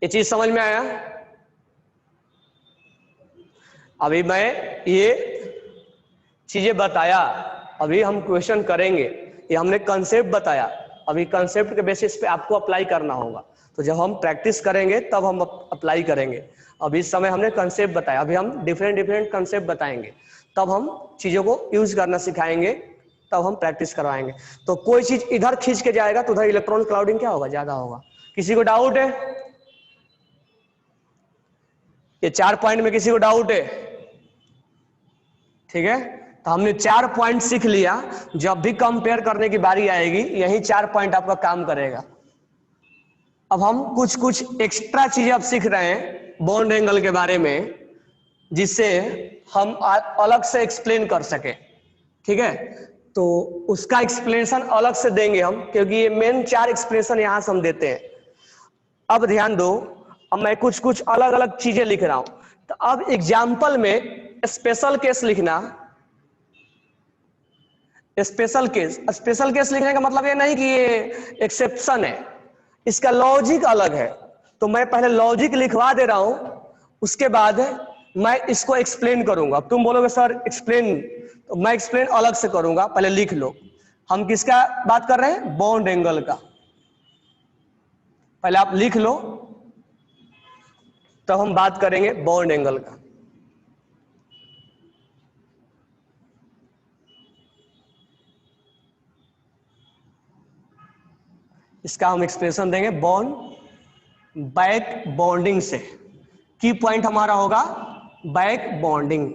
ये चीज समझ में आया। अभी मैं ये चीजें बताया, अभी हम क्वेश्चन करेंगे, ये हमने कंसेप्ट बताया, अभी कंसेप्ट के बेसिस पे आपको अप्लाई करना होगा। तो जब हम प्रैक्टिस करेंगे तब हम अप्लाई करेंगे। अभी इस समय हमने कंसेप्ट बताया, अभी हम डिफरेंट कंसेप्ट बताएंगे, तब हम चीजों को यूज करना सिखाएंगे, तब हम प्रैक्टिस करवाएंगे। तो कोई चीज इधर खींच के जाएगा तो उधर इलेक्ट्रॉन क्लाउडिंग क्या होगा, ज्यादा होगा। किसी को डाउट है, ये 4 पॉइंट में किसी को डाउट है? ठीक है, तो हमने 4 पॉइंट सीख लिया, जब भी कंपेयर करने की बारी आएगी यही 4 पॉइंट आपका काम करेगा। अब हम कुछ एक्स्ट्रा चीजें अब सीख रहे हैं बॉन्ड एंगल के बारे में, जिससे हम अलग से एक्सप्लेन कर सके। ठीक है, तो उसका एक्सप्लेनेशन अलग से देंगे हम, क्योंकि ये मेन 4 एक्सप्लेनेशन यहां से हम देते हैं। अब ध्यान दो, अब मैं कुछ अलग अलग चीजें लिख रहा हूं, तो अब एग्जाम्पल में स्पेशल केस लिखना। स्पेशल केस लिखने का मतलब ये नहीं कि ये एक्सेप्शन है, इसका लॉजिक अलग है। तो मैं पहले लॉजिक लिखवा दे रहा हूं, उसके बाद मैं इसको एक्सप्लेन करूंगा। तुम बोलोगे सर एक्सप्लेन, तो मैं एक्सप्लेन अलग से करूंगा, पहले लिख लो। हम किसका बात कर रहे हैं, बॉन्ड एंगल का। पहले आप लिख लो, तब हम बात करेंगे बॉन्ड एंगल का। इसका हम एक्सप्रेशन देंगे बॉन्ड बैक बॉन्डिंग से। की पॉइंट हमारा होगा बैक बॉन्डिंग।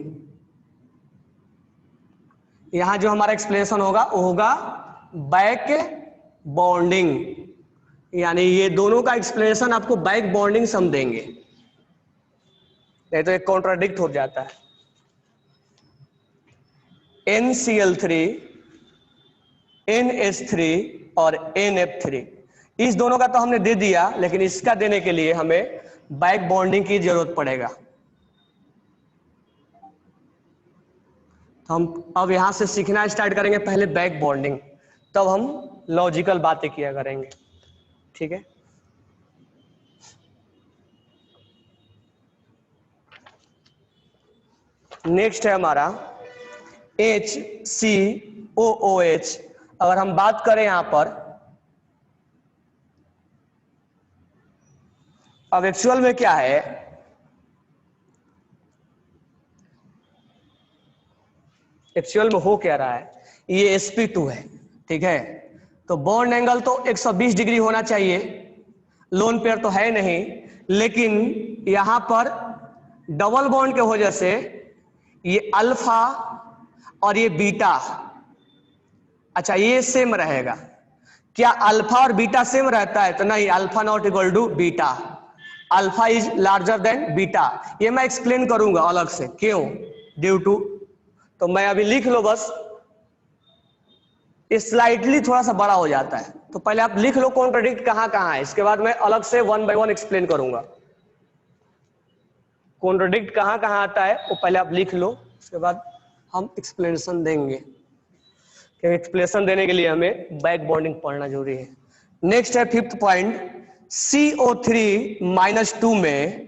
यहां जो हमारा एक्सप्लेनेशन होगा वो होगा बैक बॉन्डिंग, यानी ये दोनों का एक्सप्लेनेशन आपको बैक बॉन्डिंग से हम देंगे, नहीं तो एक कॉन्ट्राडिक्ट हो जाता है। NCl3, NH3 और NF3, इस दोनों का तो हमने दे दिया, लेकिन इसका देने के लिए हमें बैक बॉन्डिंग की जरूरत पड़ेगा। तो हम अब यहां से सीखना स्टार्ट करेंगे, पहले बैक बॉन्डिंग, तब हम लॉजिकल बातें किया करेंगे। ठीक है, नेक्स्ट है हमारा HCOOH। अगर हम बात करें यहां पर, अब एक्चुअल में क्या है, एक्चुअल में हो क्या रहा है, ये sp2 है, ठीक है। तो बॉन्ड एंगल तो 120 डिग्री होना चाहिए, लोन पेयर तो है नहीं, लेकिन यहां पर डबल बॉन्ड के वजह से ये अल्फा और ये बीटा, अच्छा ये सेम रहेगा। क्या अल्फा और बीटा सेम रहता है? तो नहीं, alpha not equal to beta, alpha is larger than beta. ये मैं एक्सप्लेन करूंगा अलग से क्यों, ड्यू टू, तो मैं अभी लिख लो बस, स्लाइटली थोड़ा सा बड़ा हो जाता है, तो पहले आप लिख लो कॉन्ट्रडिक्ट कहां कहां है, इसके बाद मैं अलग से 1 बाय 1 एक्सप्लेन करूंगा। कॉन्ट्रडिक्ट कहां कहां आता है वो पहले आप लिख लो, उसके बाद हम एक्सप्लेनेशन देंगे, क्योंकि एक्सप्लेनेशन देने के लिए हमें बैक बॉन्डिंग पढ़ना जरूरी है। नेक्स्ट है 5th पॉइंट, CO3-2 में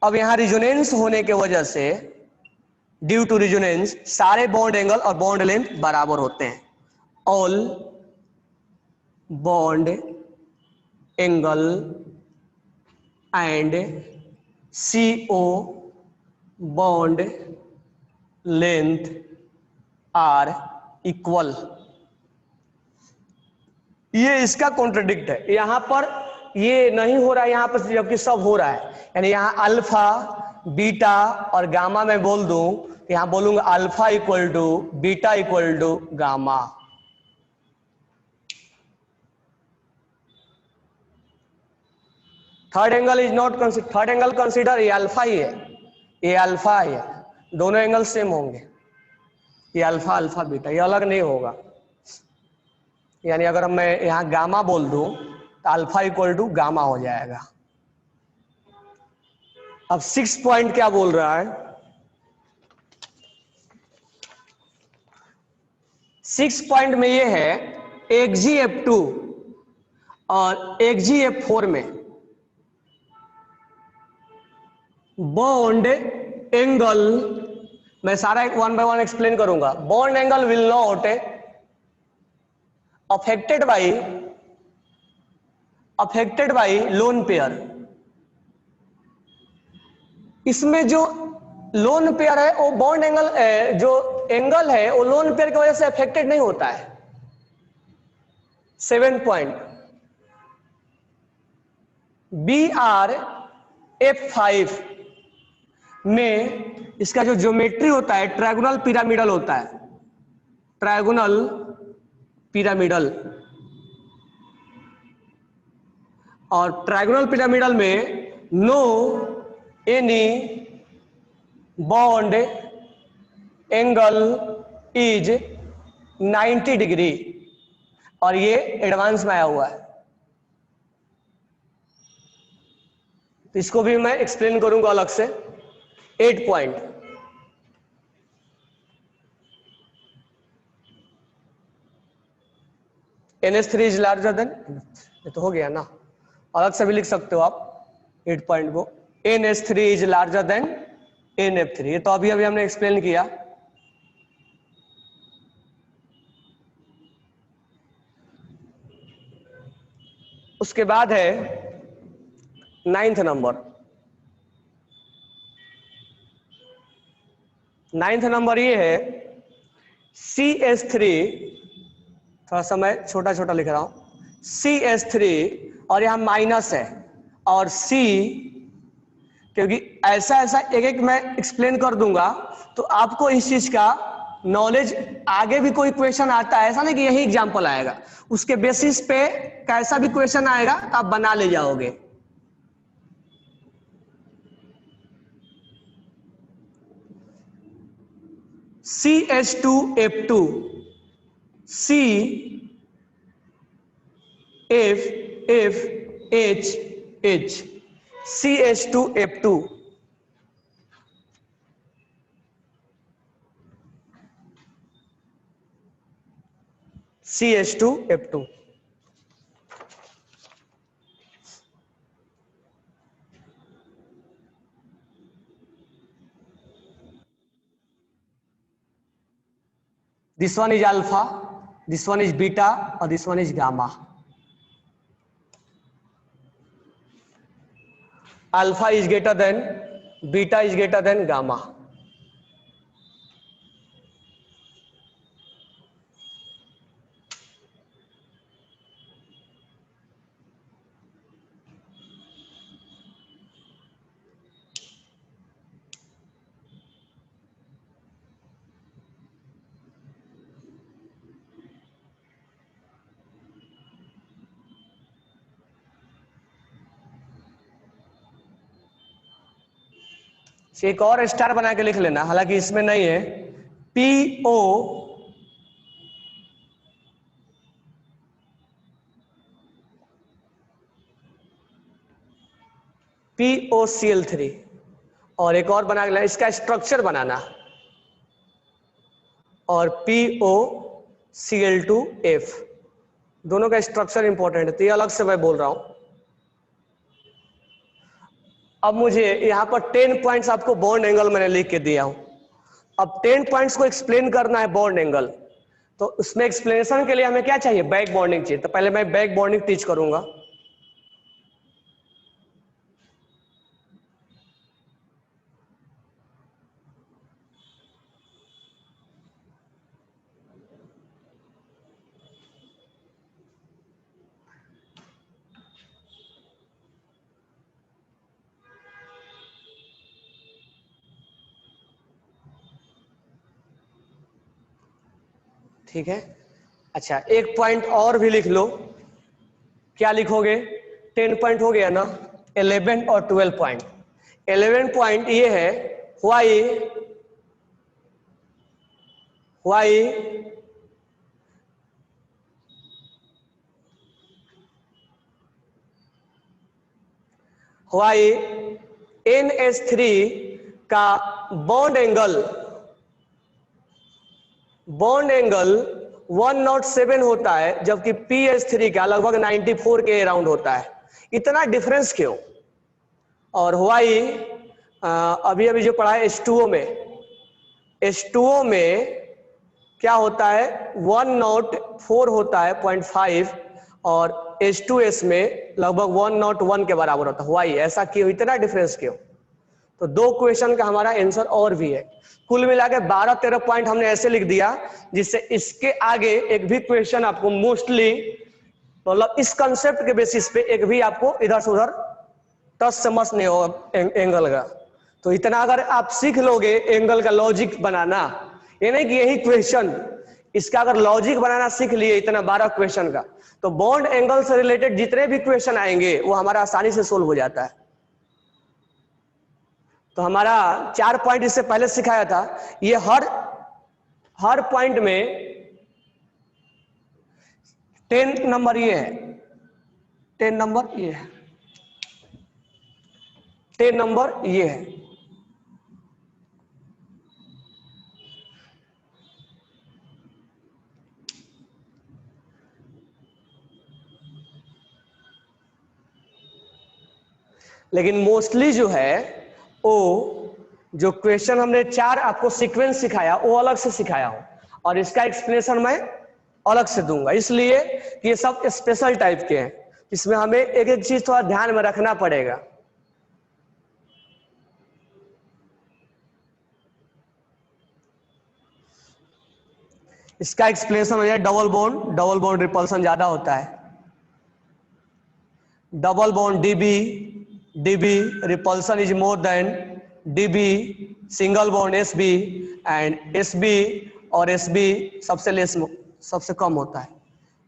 अब यहां रिजोनेंस होने के वजह से, ड्यू टू रिजोनेंस, सारे बॉन्ड एंगल और बॉन्ड लेंथ बराबर होते हैं। All bond angle and CO bond length are equal. ये इसका कॉन्ट्रडिक्ट है, यहां पर ये नहीं हो रहा है, यहां पर जबकि सब हो रहा है। यानी यहां अल्फा, बीटा और गामा में बोल दूं, यहां बोलूंगा alpha equal to beta equal to gamma. Third angle is not consider, third angle consider, ये अल्फा ही है, ये अल्फा ही है, दोनों एंगल सेम होंगे, ये अल्फा अल्फा बीटा, ये अलग नहीं होगा। यानी अगर मैं यहां गामा बोल दूं तो अल्फा इक्वल टू गामा हो जाएगा। अब 6 पॉइंट क्या बोल रहा है, 6 पॉइंट में ये है, XgF2 और XgF4 में बॉन्ड एंगल, मैं सारा एक 1 बाय 1 एक्सप्लेन करूंगा। Bond angle will not affected by lone pair. इसमें जो लोन पेयर है वो बॉन्ड एंगल, जो एंगल है वो लोन पेयर की वजह से अफेक्टेड नहीं होता है। 7 पॉइंट, BRF5 में इसका जो ज्योमेट्री होता है ट्रायगोनल पिरामिडल होता है, ट्रायगोनल पिरामिडल, और ट्रायगोनल पिरामिडल में no any bond angle is 90 degree, और ये एडवांस में आया हुआ है, तो इसको भी मैं एक्सप्लेन करूंगा अलग से। 8 point, NH3 is larger then, ये तो हो गया ना, अलग से भी लिख सकते हो आप 8 पॉइंट को, NH3 is larger then NF3, ये तो अभी अभी हमने एक्सप्लेन किया। उसके बाद है 9th नंबर, 9th नंबर ये है CS3, थोड़ा सा मैं छोटा छोटा लिख रहा हूं, CS3 और यहां माइनस है, और C, क्योंकि ऐसा ऐसा एक एक मैं एक्सप्लेन कर दूंगा तो आपको इस चीज का नॉलेज, आगे भी कोई क्वेश्चन आता है, ऐसा नहीं कि यही एग्जांपल आएगा, उसके बेसिस पे कैसा भी क्वेश्चन आएगा तो आप बना ले जाओगे। CH2F2, CFFH, CH2F2, CH2F2। This one is alpha, this one is beta और this one is gamma. Alpha is greater than, beta is greater than gamma. एक और स्टार बना के लिख लेना, हालांकि इसमें नहीं है। PO POCl3 और एक और बना के लेना, इसका स्ट्रक्चर बनाना, और POCl2F, दोनों का स्ट्रक्चर इंपॉर्टेंट है, तो ये अलग से मैं बोल रहा हूं। अब मुझे यहां पर 10 पॉइंट्स आपको बॉन्ड एंगल मैंने लिख के दिया हूं। अब 10 पॉइंट्स को एक्सप्लेन करना है बॉन्ड एंगल, तो उसमें एक्सप्लेनेशन के लिए हमें क्या चाहिए, बैक बॉन्डिंग चाहिए। तो पहले मैं बैक बॉन्डिंग टीच करूंगा। ठीक है, अच्छा एक पॉइंट और भी लिख लो। क्या लिखोगे, 10 पॉइंट हो गया ना, 11 और 12 पॉइंट। 11 पॉइंट ये है, वाई NH3 का बॉन्ड एंगल 107 होता है, जबकि PH3 का लगभग 94 के अराउंड होता है। इतना डिफरेंस क्यों? और वाई अभी अभी जो पढ़ा है H2O में क्या होता है, 104 होता है 0.5, और H2S में लगभग 101 के बराबर होता है। वाई ऐसा क्यों, इतना डिफरेंस क्यों? तो 2 क्वेश्चन का हमारा आंसर और भी है। कुल मिला के 12-13 पॉइंट हमने ऐसे लिख दिया, जिससे इसके आगे एक भी क्वेश्चन आपको मोस्टली मतलब इस कंसेप्ट के बेसिस पे एक भी आपको इधर से उधर टच समझ नहीं होगा एंगल का। तो इतना अगर आप सीख लोगे एंगल का लॉजिक बनाना, ये नहीं कि यही क्वेश्चन, इसका अगर लॉजिक बनाना सीख लिए इतना 12 क्वेश्चन का, तो बॉन्ड एंगल से रिलेटेड जितने भी क्वेश्चन आएंगे वो हमारा आसानी से सोल्व हो जाता है। तो हमारा 4 पॉइंट इससे पहले सिखाया था, ये हर पॉइंट में 10 नंबर ये है, 10 नंबर ये है, 10 नंबर ये है। लेकिन मोस्टली जो है वो जो क्वेश्चन हमने 4 आपको सीक्वेंस सिखाया वो अलग से सिखाया हूं, और इसका एक्सप्लेनेशन मैं अलग से दूंगा, इसलिए कि ये सब स्पेशल टाइप के हैं। इसमें हमें एक एक चीज थोड़ा ध्यान में रखना पड़ेगा। इसका एक्सप्लेनेशन हो जाए, डबल बॉन्ड रिपल्सन ज्यादा होता है। Double bond DB repulsion is more than DB। Single bond SB and SB और SB सबसे कम होता है,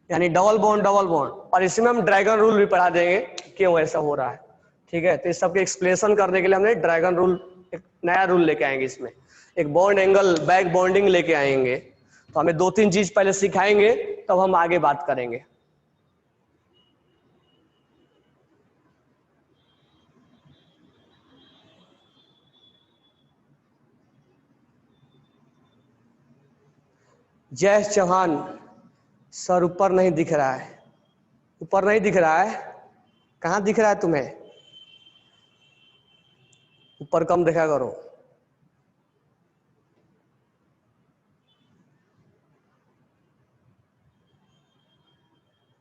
यानी डबल बॉन्ड। और इसमें हम ड्रैगन रूल भी पढ़ा देंगे क्यों ऐसा हो रहा है। ठीक है, तो इस सबके एक्सप्लेनेशन करने के लिए हमने ड्रैगन रूल, एक नया रूल लेके आएंगे। इसमें एक बॉन्ड एंगल बैक बॉन्डिंग लेके आएंगे, तो हमें 2-3 चीज पहले सिखाएंगे, तब हम आगे बात करेंगे। जय चौहान सर, ऊपर नहीं दिख रहा है, ऊपर नहीं दिख रहा है, कहाँ दिख रहा है तुम्हें? ऊपर कम देखा करो।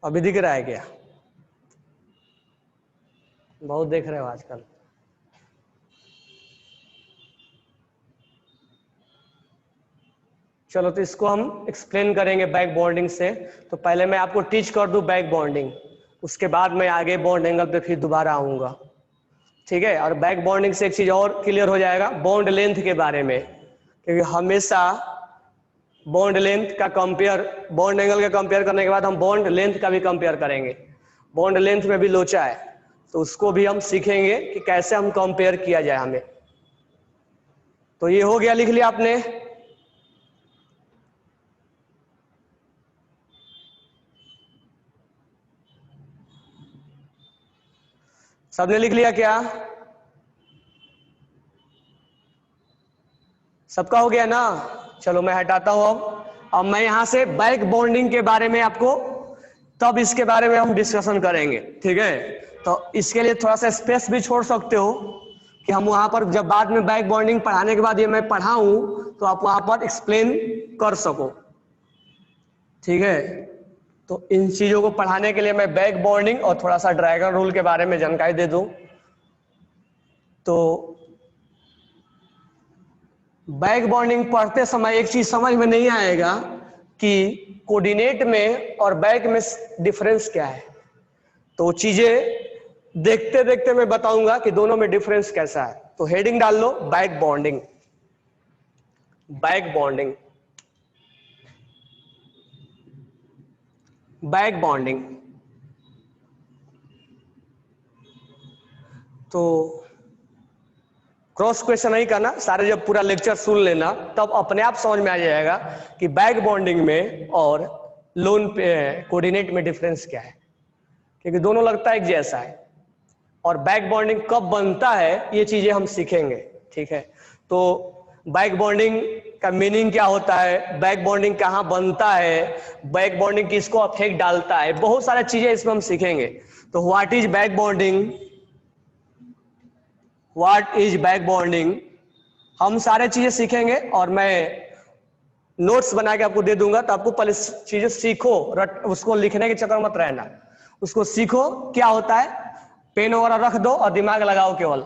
अभी दिख रहा है क्या? बहुत देख रहे हो आजकल। चलो तो इसको हम एक्सप्लेन करेंगे बैक बॉन्डिंग से। तो पहले मैं आपको टीच कर दूं बैक बॉन्डिंग, उसके बाद मैं आगे बॉन्ड एंगल पे फिर दोबारा आऊंगा, ठीक है। और बैक बॉन्डिंग से एक चीज और क्लियर हो जाएगा, बॉन्ड लेंथ के बारे में, क्योंकि हमेशा बॉन्ड लेंथ का कंपेयर, बॉन्ड एंगल का कंपेयर करने के बाद हम बॉन्ड लेंथ का भी कंपेयर करेंगे। बॉन्ड लेंथ में भी लोचा है, तो उसको भी हम सीखेंगे कि कैसे हम कंपेयर किया जाए हमें। तो ये हो गया, लिख लिया आपने? सबने लिख लिया क्या? सबका हो गया ना? चलो मैं हटाता हूं। अब मैं यहां से बैक बॉन्डिंग के बारे में आपको, तब इसके बारे में हम डिस्कशन करेंगे, ठीक है। तो इसके लिए थोड़ा सा स्पेस भी छोड़ सकते हो कि हम वहां पर जब बाद में बैक बॉन्डिंग पढ़ाने के बाद ये मैं पढ़ाऊं तो आप वहां पर एक्सप्लेन कर सको, ठीक है। तो इन चीजों को पढ़ाने के लिए मैं बैक बॉन्डिंग और थोड़ा सा ड्रैगन रूल के बारे में जानकारी दे दूं। तो बैक बॉन्डिंग पढ़ते समय एक चीज समझ में नहीं आएगा कि कोऑर्डिनेट में और बैक में डिफरेंस क्या है। तो चीजें देखते देखते मैं बताऊंगा कि दोनों में डिफरेंस कैसा है। तो हेडिंग डाल low back bonding. Back bonding, back bonding. तो क्रॉस क्वेश्चन नहीं करना, सारे जब पूरा लेक्चर सुन लेना तब अपने आप समझ में आ जाएगा कि बैक बॉन्डिंग में और लोन कोऑर्डिनेट में डिफरेंस क्या है, क्योंकि दोनों लगता है एक जैसा है। और बैक बॉन्डिंग कब बनता है ये चीजें हम सीखेंगे, ठीक है। तो बैक बॉन्डिंग का मीनिंग क्या होता है, बैक बॉन्डिंग कहाँ बनता है, बैक बॉन्डिंग किसको अफेक्ट डालता है, बहुत सारी चीजें इसमें हम सीखेंगे। तो what is back bonding, what is back bonding, हम सारे चीजें सीखेंगे। और मैं नोट्स बना के आपको दे दूंगा, तो आपको पहले चीजें सीखो, उसको लिखने के चक्कर मत रहना, उसको सीखो क्या होता है, पेन वगैरह रख दो और दिमाग लगाओ, केवल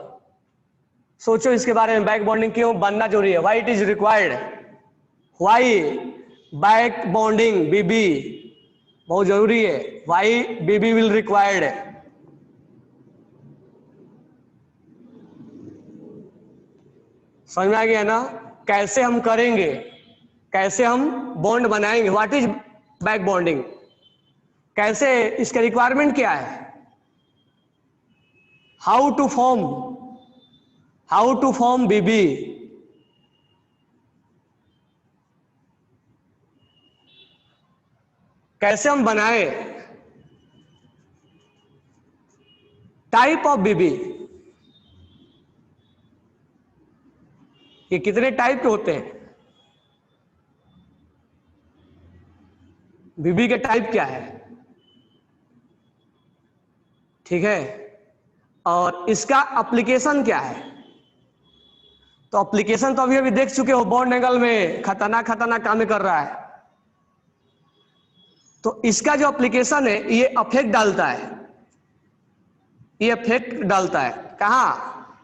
सोचो इसके बारे में, बैक बॉन्डिंग क्यों बनना जरूरी है, why it is required, why back bonding बीबी बहुत जरूरी है, व्हाई बीबी विल रिक्वायर्ड। समझ में आ गया ना? कैसे हम करेंगे, कैसे हम बॉन्ड बनाएंगे, व्हाट इज बैक बॉन्डिंग, कैसे, इसका रिक्वायरमेंट क्या है, हाउ टू फॉर्म बीबी, कैसे हम बनाए, टाइप ऑफ बीबी, ये कितने टाइप के होते हैं, बीबी के टाइप क्या है, ठीक है। और इसका एप्लीकेशन क्या है। तो एप्लीकेशन तो अभी अभी देख चुके हो, बॉन्ड एंगल में खतरनाक खतरनाक काम कर रहा है। तो इसका जो एप्लीकेशन है ये अफेक्ट डालता है, ये अफेक्ट डालता है कहां,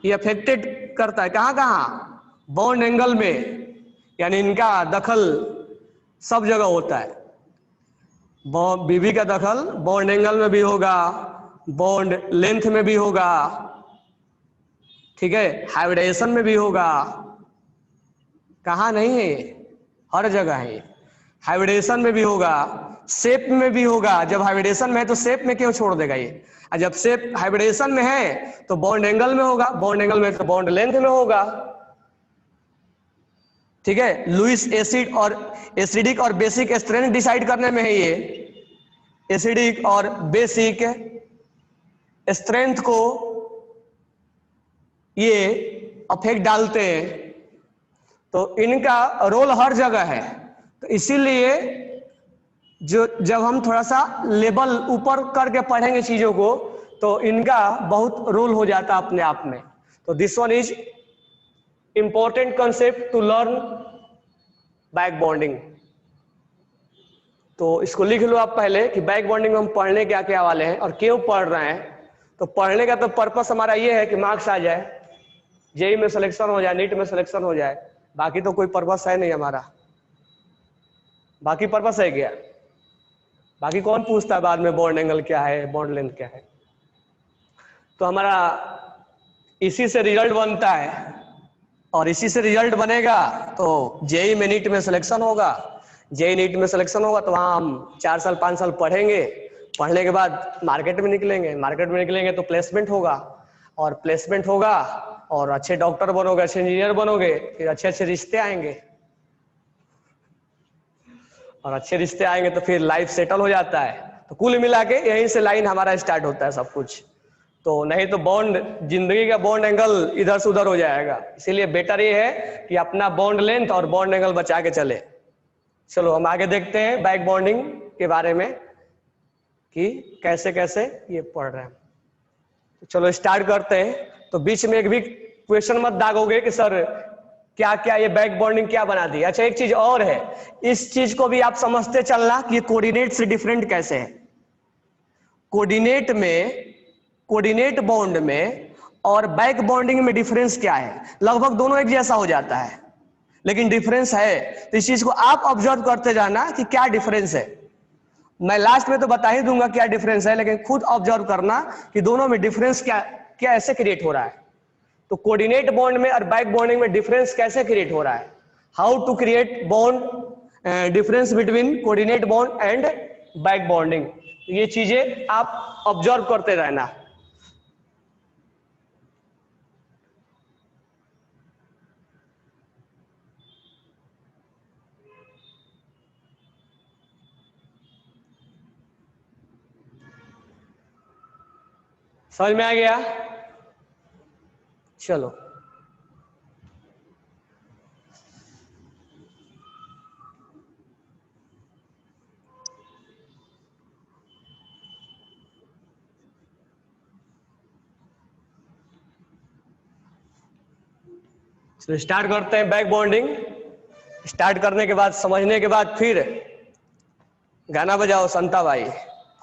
ये अफेक्टेड करता है कहां कहां, बॉन्ड एंगल में, यानी इनका दखल सब जगह होता है। बीबी का दखल बॉन्ड एंगल में भी होगा, बॉन्ड लेंथ में भी होगा, ठीक है, हाइब्रिडेशन में भी होगा, कहां नहीं है ये, हर जगह है ये। हाइब्रिडेशन में भी होगा, शेप में भी होगा, जब हाइब्रिडेशन में है तो शेप में क्यों छोड़ देगा ये, और जब शेप हाइब्रिडेशन में है तो बॉन्ड एंगल में होगा, बॉन्ड एंगल में तो बॉन्ड लेंथ में होगा, ठीक है। लुईस एसिड और एसिडिक और बेसिक स्ट्रेंथ डिसाइड करने में है ये, एसिडिक और बेसिक स्ट्रेंथ को ये अफेक्ट डालते हैं, तो इनका रोल हर जगह है। तो इसीलिए जो जब हम थोड़ा सा लेवल ऊपर करके पढ़ेंगे चीजों को तो इनका बहुत रोल हो जाता है अपने आप में। तो this one is important concept to learn back bonding. तो इसको लिख लो आप पहले कि बैक बॉन्डिंग में हम पढ़ने क्या क्या वाले हैं और क्यों पढ़ रहे हैं। तो पढ़ने का तो पर्पस हमारा ये है कि मार्क्स आ जाए, जेई में सिलेक्शन हो जाए, नीट में सिलेक्शन हो जाए, बाकी तो कोई पर्पस है नहीं हमारा। बाकी पर्पस है क्या? बाकी कौन पूछता है बाद में बॉन्ड एंगल क्या है, बॉन्ड लेंथ क्या है? तो हमारा इसी से रिजल्ट बनता है और इसी से रिजल्ट बनेगा तो जेई में नीट में सिलेक्शन होगा। जेई नीट में सिलेक्शन होगा तो वहां हम 4 साल 5 साल पढ़ेंगे, पढ़ने के बाद मार्केट में निकलेंगे, मार्केट में निकलेंगे तो प्लेसमेंट होगा, और प्लेसमेंट होगा और अच्छे डॉक्टर बनोगे, अच्छे इंजीनियर बनोगे, फिर अच्छे अच्छे रिश्ते आएंगे, और अच्छे रिश्ते आएंगे तो फिर लाइफ सेटल हो जाता है। तो कुल मिला के यहीं से लाइन हमारा स्टार्ट होता है सब कुछ। तो नहीं तो बॉन्ड, जिंदगी का बॉन्ड एंगल इधर से उधर हो जाएगा। इसीलिए बेटर ये है कि अपना बॉन्ड लेंथ और बॉन्ड एंगल बचा के चले। चलो हम आगे देखते हैं बैक बॉन्डिंग के बारे में कि कैसे कैसे ये पढ़ रहे हैं। तो चलो स्टार्ट करते हैं। तो बीच में एक भी क्वेश्चन मत दागोगे कि सर क्या क्या ये बैक बॉन्डिंग क्या बना दी। अच्छा एक चीज और है, इस चीज को भी आप समझते चलना कि ये कोऑर्डिनेट से डिफरेंट कैसे है। कोऑर्डिनेट में, कोऑर्डिनेट बॉन्ड में और बैक बॉन्डिंग में डिफरेंस क्या है। लगभग दोनों एक जैसा हो जाता है लेकिन डिफरेंस है। तो इस चीज को आप ऑब्जर्व करते जाना कि क्या डिफरेंस है। मैं लास्ट में तो बता ही दूंगा क्या डिफरेंस है, लेकिन खुद ऑब्जर्व करना कि दोनों में डिफरेंस क्या क्या ऐसे क्रिएट हो रहा है। तो कोऑर्डिनेट बॉन्ड में और बैक बॉन्डिंग में डिफरेंस कैसे क्रिएट हो रहा है, how to create bond, difference between coordinate bond and back bonding. ये चीजें आप ऑब्जर्व करते रहना। समझ में आ गया? चलो तो स्टार्ट करते हैं बैक बॉन्डिंग। स्टार्ट करने के बाद, समझने के बाद फिर गाना बजाओ संता भाई,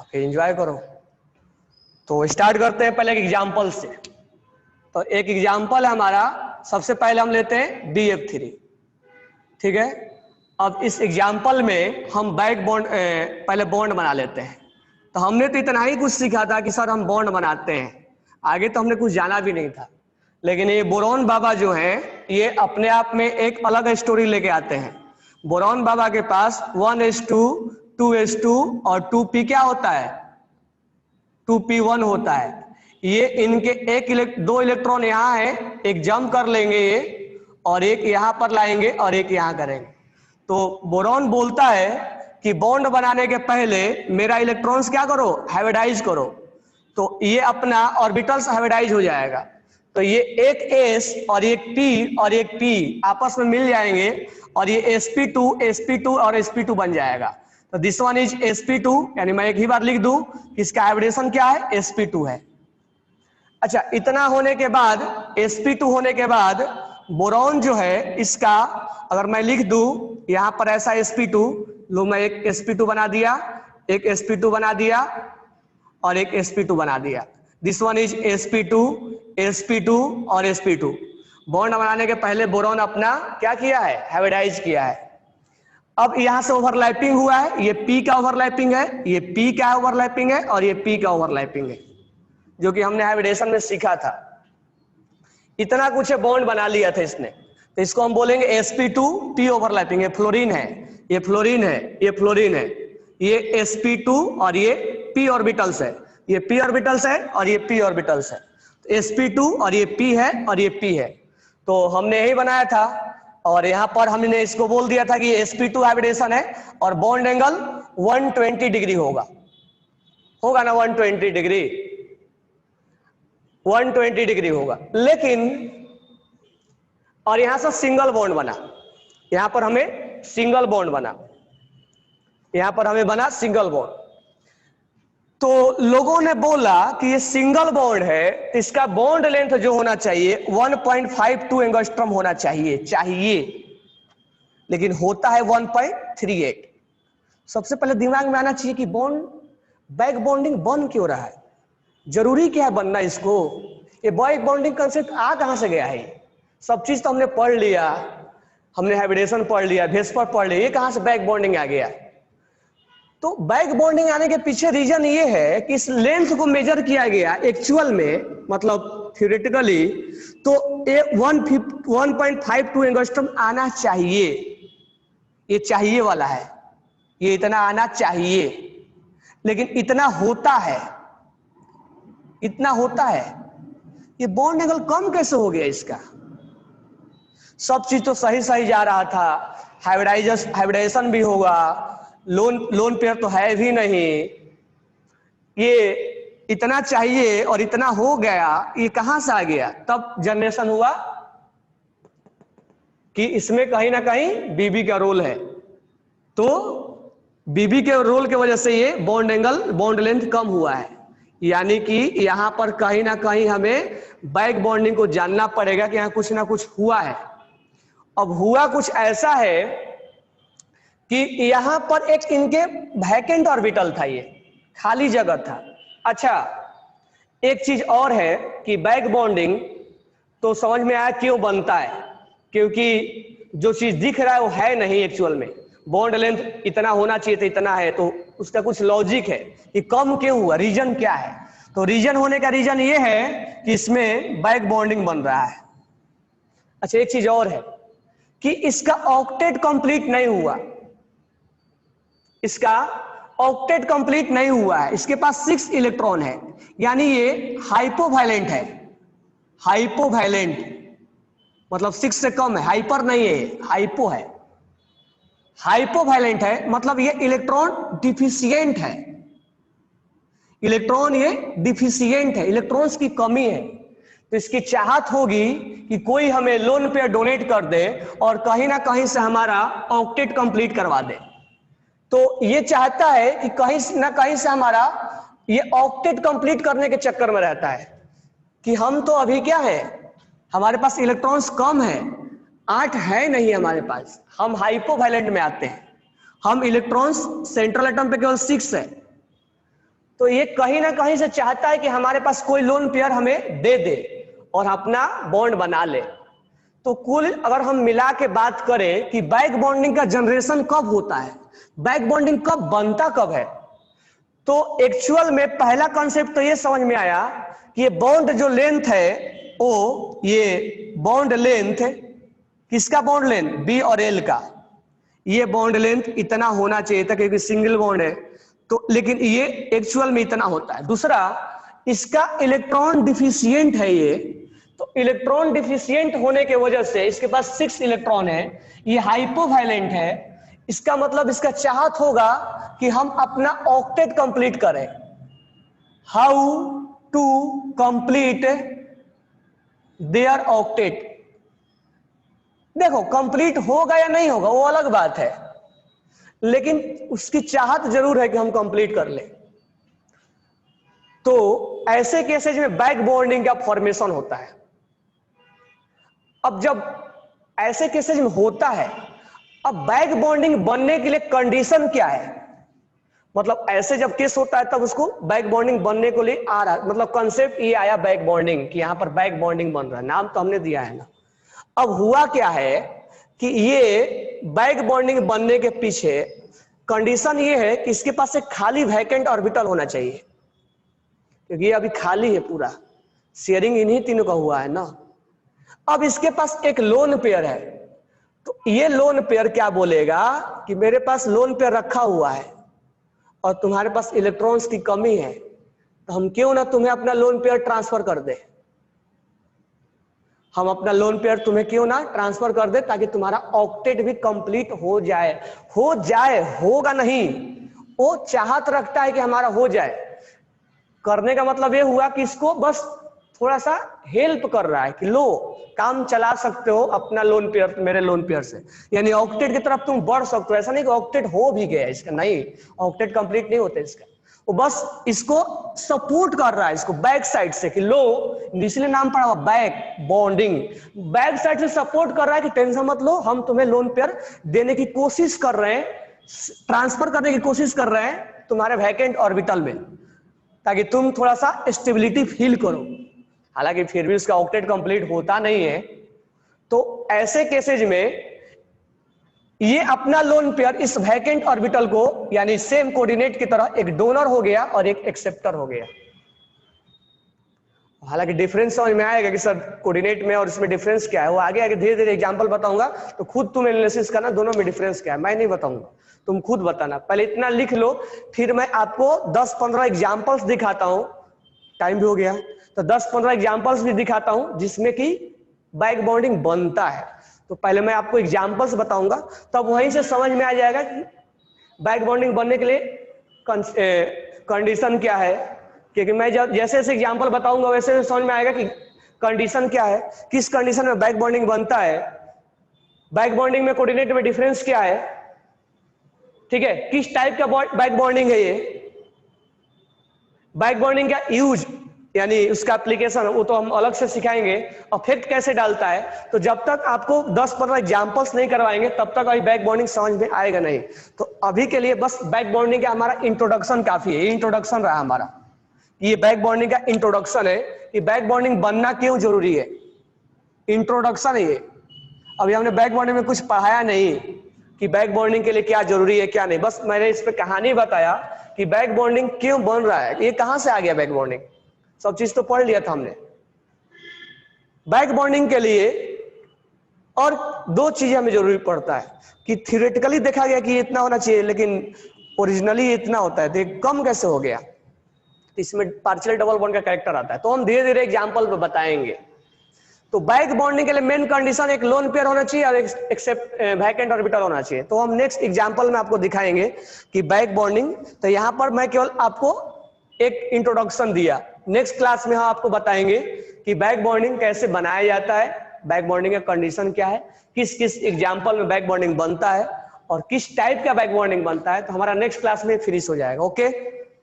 फिर एंजॉय करो। तो स्टार्ट करते हैं पहले एक एग्जांपल से। तो एक एग्जांपल है हमारा, सबसे पहले हम लेते हैं BF3, ठीक है। अब इस एग्जांपल में हम बैक बॉन्ड, पहले बॉन्ड बना लेते हैं। तो हमने तो इतना ही कुछ सीखा था कि सर हम बॉन्ड बनाते हैं, आगे तो हमने कुछ जाना भी नहीं था। लेकिन ये बोरॉन बाबा जो हैं, ये अपने आप में एक अलग स्टोरी लेके आते हैं। बोरॉन बाबा के पास 1s2, 2s2 और 2p क्या होता है, 2p1 होता है। ये इनके दो इलेक्ट्रॉन यहाँ है, एक जंप कर लेंगे ये, और एक यहाँ पर लाएंगे और एक यहाँ करेंगे। तो बोरॉन बोलता है कि बॉन्ड बनाने के पहले मेरा इलेक्ट्रॉन्स क्या करो, हाइब्रिडाइज करो। तो ये अपना ऑर्बिटल्स हाइब्रिडाइज हो जाएगा। तो ये एक s और एक p और एक p आपस में मिल जाएंगे और ये sp2, sp2 और sp2 बन जाएगा। तो दिस वन इज sp2, यानी मैं एक ही बार लिख दूं कि इसका हाइब्रिडेशन क्या है, sp2 है। अच्छा इतना होने के बाद, sp2 होने के बाद बोरॉन जो है इसका, अगर मैं लिख दूं यहां पर ऐसा sp2, लो मैं एक sp2 बना दिया, एक sp2 बना दिया और एक sp2 बना दिया। This one is sp2, sp2 और sp2। बॉन्ड बनाने के पहले बोरॉन अपना क्या किया है, हाइब्रिडाइज किया है। अब यहां से ओवरलैपिंग हुआ है, ये p का ओवरलैपिंग है, ये p का ओवरलैपिंग है और ये p का ओवरलैपिंग है, जो कि हमने हाइब्रिडेशन में सीखा था। इतना कुछ बॉन्ड बना लिया था इसने। तो इसको हम बोलेंगे sp2 p ओवरलैपिंग। ये फ्लोरीन है, ये फ्लोरीन है, ये फ्लोरीन है, ये sp2 और ये p ऑर्बिटल्स है, ये p ऑर्बिटल्स है और ये p ऑर्बिटल्स है। तो sp2 और ये p है और ये p है। तो हमने यही बनाया था और यहाँ पर हमने इसको बोल दिया था कि ये sp2 हाइब्रिडेशन है और बॉन्ड एंगल 120 डिग्री होगा ना, 120 डिग्री, 120 डिग्री होगा। लेकिन और यहां से सिंगल बॉन्ड बना, यहां पर हमें सिंगल बॉन्ड बना, यहां पर हमें बना सिंगल बॉन्ड। तो लोगों ने बोला कि ये सिंगल बॉन्ड है तो इसका बॉन्ड लेंथ जो होना चाहिए 1.52 एंगस्ट्रॉम होना चाहिए, लेकिन होता है 1.38। सबसे पहले दिमाग में आना चाहिए कि बॉन्ड बैक बॉन्डिंग बन क्यों रहा है, जरूरी क्या है बनना इसको, ये बैक बॉन्डिंग कंसेप्ट आ कहां से गया है। सब चीज तो हमने पढ़ लिया, हमने हाइब्रिडेशन पढ़ लिया, वेस्पर पढ़ लिया, ये कहां से बैक बॉन्डिंग आ गया। तो बैक बॉन्डिंग आने के पीछे रीजन ये है कि इस लेंथ को मेजर किया गया एक्चुअल में, मतलब थ्योरेटिकली तो 1.52 एंगस्ट्रॉम आना चाहिए, ये चाहिए वाला है, ये इतना आना चाहिए, लेकिन इतना होता है, इतना होता है, ये बॉन्ड एंगल कम कैसे हो गया इसका। सब चीज तो सही सही जा रहा था, हाइब्रिडाइजेशन भी होगा, लोन पेयर तो है भी नहीं, ये इतना चाहिए और इतना हो गया, ये कहां से आ गया। तब जनरेशन हुआ कि इसमें कहीं ना कहीं बीबी का रोल है, तो बीबी के रोल की वजह से ये बॉन्ड एंगल बॉन्ड लेंथ कम हुआ है। यानी कि यहां पर कहीं ना कहीं हमें बैक बॉन्डिंग को जानना पड़ेगा कि यहां कुछ ना कुछ हुआ है। अब हुआ कुछ ऐसा है कि यहां पर एक इनके वैकेंट ऑर्बिटल था, ये खाली जगह था। अच्छा, एक चीज और है कि बैक बॉन्डिंग तो समझ में आया क्यों बनता है, क्योंकि जो चीज दिख रहा है वो है नहीं एक्चुअल में। बॉन्ड लेंथ इतना होना चाहिए तो इतना है, तो उसका कुछ लॉजिक है कि कम क्यों हुआ, रीजन क्या है। तो रीजन होने का रीजन ये है कि इसमें बैक बॉन्डिंग बन रहा है। अच्छा, एक चीज और है कि इसका ऑक्टेट कंप्लीट नहीं हुआ, इसका ऑक्टेट कंप्लीट नहीं हुआ है, इसके पास 6 इलेक्ट्रॉन है, यानी ये हाइपोवैलेंट है। हाइपोवैलेंट मतलब 6 से कम है, हाइपर नहीं है, हाइपो है, हाइपोवैलेंट है, मतलब ये इलेक्ट्रॉन डिफिशियंट है, इलेक्ट्रॉन ये डिफिशियंट है, इलेक्ट्रॉन्स की कमी है। तो इसकी चाहत होगी कि कोई हमें लोन पेयर डोनेट कर दे और कहीं ना कहीं से हमारा ऑक्टेट कंप्लीट करवा दे। तो ये चाहता है कि कहीं ना कहीं से हमारा ये ऑक्टेट कंप्लीट करने के चक्कर में रहता है कि हम तो अभी क्या है, हमारे पास इलेक्ट्रॉन्स कम है, 8 है नहीं हमारे पास, हम हाइपोवैलेंट में आते हैं, हम इलेक्ट्रॉन्स सेंट्रल एटम पे केवल 6 है। तो ये कहीं ना कहीं से चाहता है कि हमारे पास कोई लोन पेयर हमें दे दे और अपना बॉन्ड बना ले। तो कुल अगर हम मिला के बात करें कि बैक बॉन्डिंग का जनरेशन कब होता है, बैक बॉन्डिंग कब बनता कब है, तो एक्चुअल में पहला कॉन्सेप्ट तो ये समझ में आया कि ये बॉन्ड जो लेंथ है वो, ये बॉन्ड लेंथ किसका बॉन्ड लेंथ, बी और एल का, ये बॉन्ड लेंथ इतना होना चाहिए था क्योंकि सिंगल बॉन्ड है, तो लेकिन ये एक्चुअल में इतना होता है। दूसरा, इसका इलेक्ट्रॉन डिफिशियंट है ये, तो इलेक्ट्रॉन डिफिशियंट होने के वजह से इसके पास 6 इलेक्ट्रॉन है, ये हाइपोवैलेंट है, इसका मतलब इसका चाहत होगा कि हम अपना ऑक्टेट कंप्लीट करें। How to complete their octet, देखो कंप्लीट होगा या नहीं होगा वो अलग बात है, लेकिन उसकी चाहत जरूर है कि हम कंप्लीट कर लें। तो ऐसे केसेज में बैक बॉन्डिंग का फॉर्मेशन होता है। अब जब ऐसे केसेज में होता है, अब बैक बॉन्डिंग बनने के लिए कंडीशन क्या है, मतलब ऐसे जब केस होता है तब उसको बैक बॉन्डिंग बनने को लिए आ रहा, मतलब कंसेप्ट ये आया बैक बॉन्डिंग कि यहां पर बैक बॉन्डिंग बन रहा है, नाम तो हमने दिया है ना। अब हुआ क्या है कि ये बैक बॉन्डिंग बनने के पीछे कंडीशन ये है कि इसके पास एक खाली वैकेंट ऑर्बिटल होना चाहिए, क्योंकि ये अभी खाली है पूरा, शेयरिंग इन्हीं तीनों का हुआ है ना। अब इसके पास एक लोन पेयर है, तो ये लोन पेयर क्या बोलेगा कि मेरे पास लोन पेयर रखा हुआ है और तुम्हारे पास इलेक्ट्रॉन्स की कमी है, तो हम क्यों ना तुम्हें अपना लोन पेयर ट्रांसफर कर दे, हम अपना लोन पेयर तुम्हें क्यों ना ट्रांसफर कर दे ताकि तुम्हारा ऑक्टेट भी कंप्लीट हो जाए। होगा नहीं, वो चाहत रखता है कि हमारा हो जाए। करने का मतलब ये हुआ कि इसको बस थोड़ा सा हेल्प कर रहा है कि लो काम चला सकते हो अपना लोन पेयर मेरे लोन पेयर से, यानी ऑक्टेट की तरफ तुम बढ़ सकते हो। ऐसा नहीं कि ऑक्टेट हो भी गया इसका, नहीं, ऑक्टेट कंप्लीट नहीं होता इसका, वो बस इसको सपोर्ट कर रहा है, इसको बैक साइड से कि लो, इसलिए नाम पड़ा हुआ बैक बॉन्डिंग, बैक साइड से सपोर्ट कर रहा है कि टेंशन मत लो, हम तुम्हें लोन पेयर देने की कोशिश कर रहे हैं ट्रांसफर करने की कोशिश कर रहे हैं तुम्हारे वैकेंट ऑर्बिटल में, ताकि तुम थोड़ा सा स्टेबिलिटी फील करो। हालांकि फिर भी उसका ऑक्टेट कंप्लीट होता नहीं है। तो ऐसे केसेज में ये अपना लोन पेयर इस वैकेंट ऑर्बिटल को यानी सेम कोऑर्डिनेट की तरह एक डोनर हो गया और एक एक्सेप्टर हो गया। हालांकि डिफरेंस समझ में आएगा कि सर कोऑर्डिनेट में और इसमें डिफरेंस क्या है, वो आगे आगे धीरे धीरे एग्जांपल बताऊंगा, तो खुद तुम एनालिसिस करना दोनों में डिफरेंस क्या है, मैं नहीं बताऊंगा, तुम खुद बताना। पहले इतना लिख लो, फिर मैं आपको 10-15 एग्जांपल्स दिखाता हूं। टाइम भी हो गया, तो 10-15 एग्जांपल्स भी दिखाता हूं जिसमें कि बैक बॉन्डिंग बनता है। तो पहले मैं आपको एग्जांपल्स बताऊंगा, तब वहीं से समझ में आ जाएगा कि बैक बॉन्डिंग बनने के लिए कंडीशन क्या है। क्योंकि मैं जब जैसे जैसे एग्जांपल बताऊंगा वैसे समझ में आएगा कि कंडीशन क्या है, किस कंडीशन में बैक बॉन्डिंग बनता है, बैक बॉन्डिंग में कोऑर्डिनेट में डिफरेंस क्या है, ठीक है, किस टाइप का बैक बॉन्डिंग है ये, बैक बॉन्डिंग का यूज यानी उसका एप्लीकेशन वो तो हम अलग से सिखाएंगे, इफेक्ट कैसे डालता है। तो जब तक आपको 10-15 एग्जांपल्स नहीं करवाएंगे तब तक अभी बैक बॉन्डिंग समझ में आएगा नहीं। तो अभी के लिए बस बैक बॉन्डिंग का हमारा इंट्रोडक्शन काफी है, इंट्रोडक्शन रहा हमारा, ये बैक बॉन्डिंग का इंट्रोडक्शन है कि बैक बॉन्डिंग बनना क्यों जरूरी है, इंट्रोडक्शन है ये। अभी हमने बैक बॉन्डिंग में कुछ पढ़ाया नहीं कि बैक बॉन्डिंग के लिए क्या जरूरी है क्या नहीं, बस मैंने इस पे कहानी बताया कि बैक बॉन्डिंग क्यों बन रहा है, ये कहां से आ गया बैक बॉन्डिंग, सब चीज तो पढ़ लिया था हमने। बैक बॉन्डिंग के लिए और दो चीजें हमें जरूरी पड़ता है कि थियोरेटिकली देखा गया कि इतना होना चाहिए, लेकिन ओरिजिनली इतना होता है, तो कम कैसे हो गया, इसमें पार्शियल डबल बॉन्ड का कैरेक्टर आता है। तो हम धीरे धीरे एग्जांपल पे बताएंगे। तो बैक बॉन्डिंग के लिए मेन कंडीशन एक लोन पेयर होना चाहिए और एक्सेप्ट वैकेंट ऑर्बिटल होना चाहिए। तो हम नेक्स्ट एग्जांपल में आपको दिखाएंगे कि बैक बॉन्डिंग, तो यहां पर मैं केवल आपको एक इंट्रोडक्शन दिया, नेक्स्ट क्लास में हम आपको बताएंगे कि बैक बॉन्डिंग कैसे बनाया जाता है, बैक बॉन्डिंग का कंडीशन क्या है, किस किस एग्जांपल में बैक बॉन्डिंग बनता है और किस टाइप का बैक बॉन्डिंग बनता है। तो हमारा नेक्स्ट क्लास में फिनिश हो जाएगा। Okay,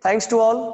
thanks to all.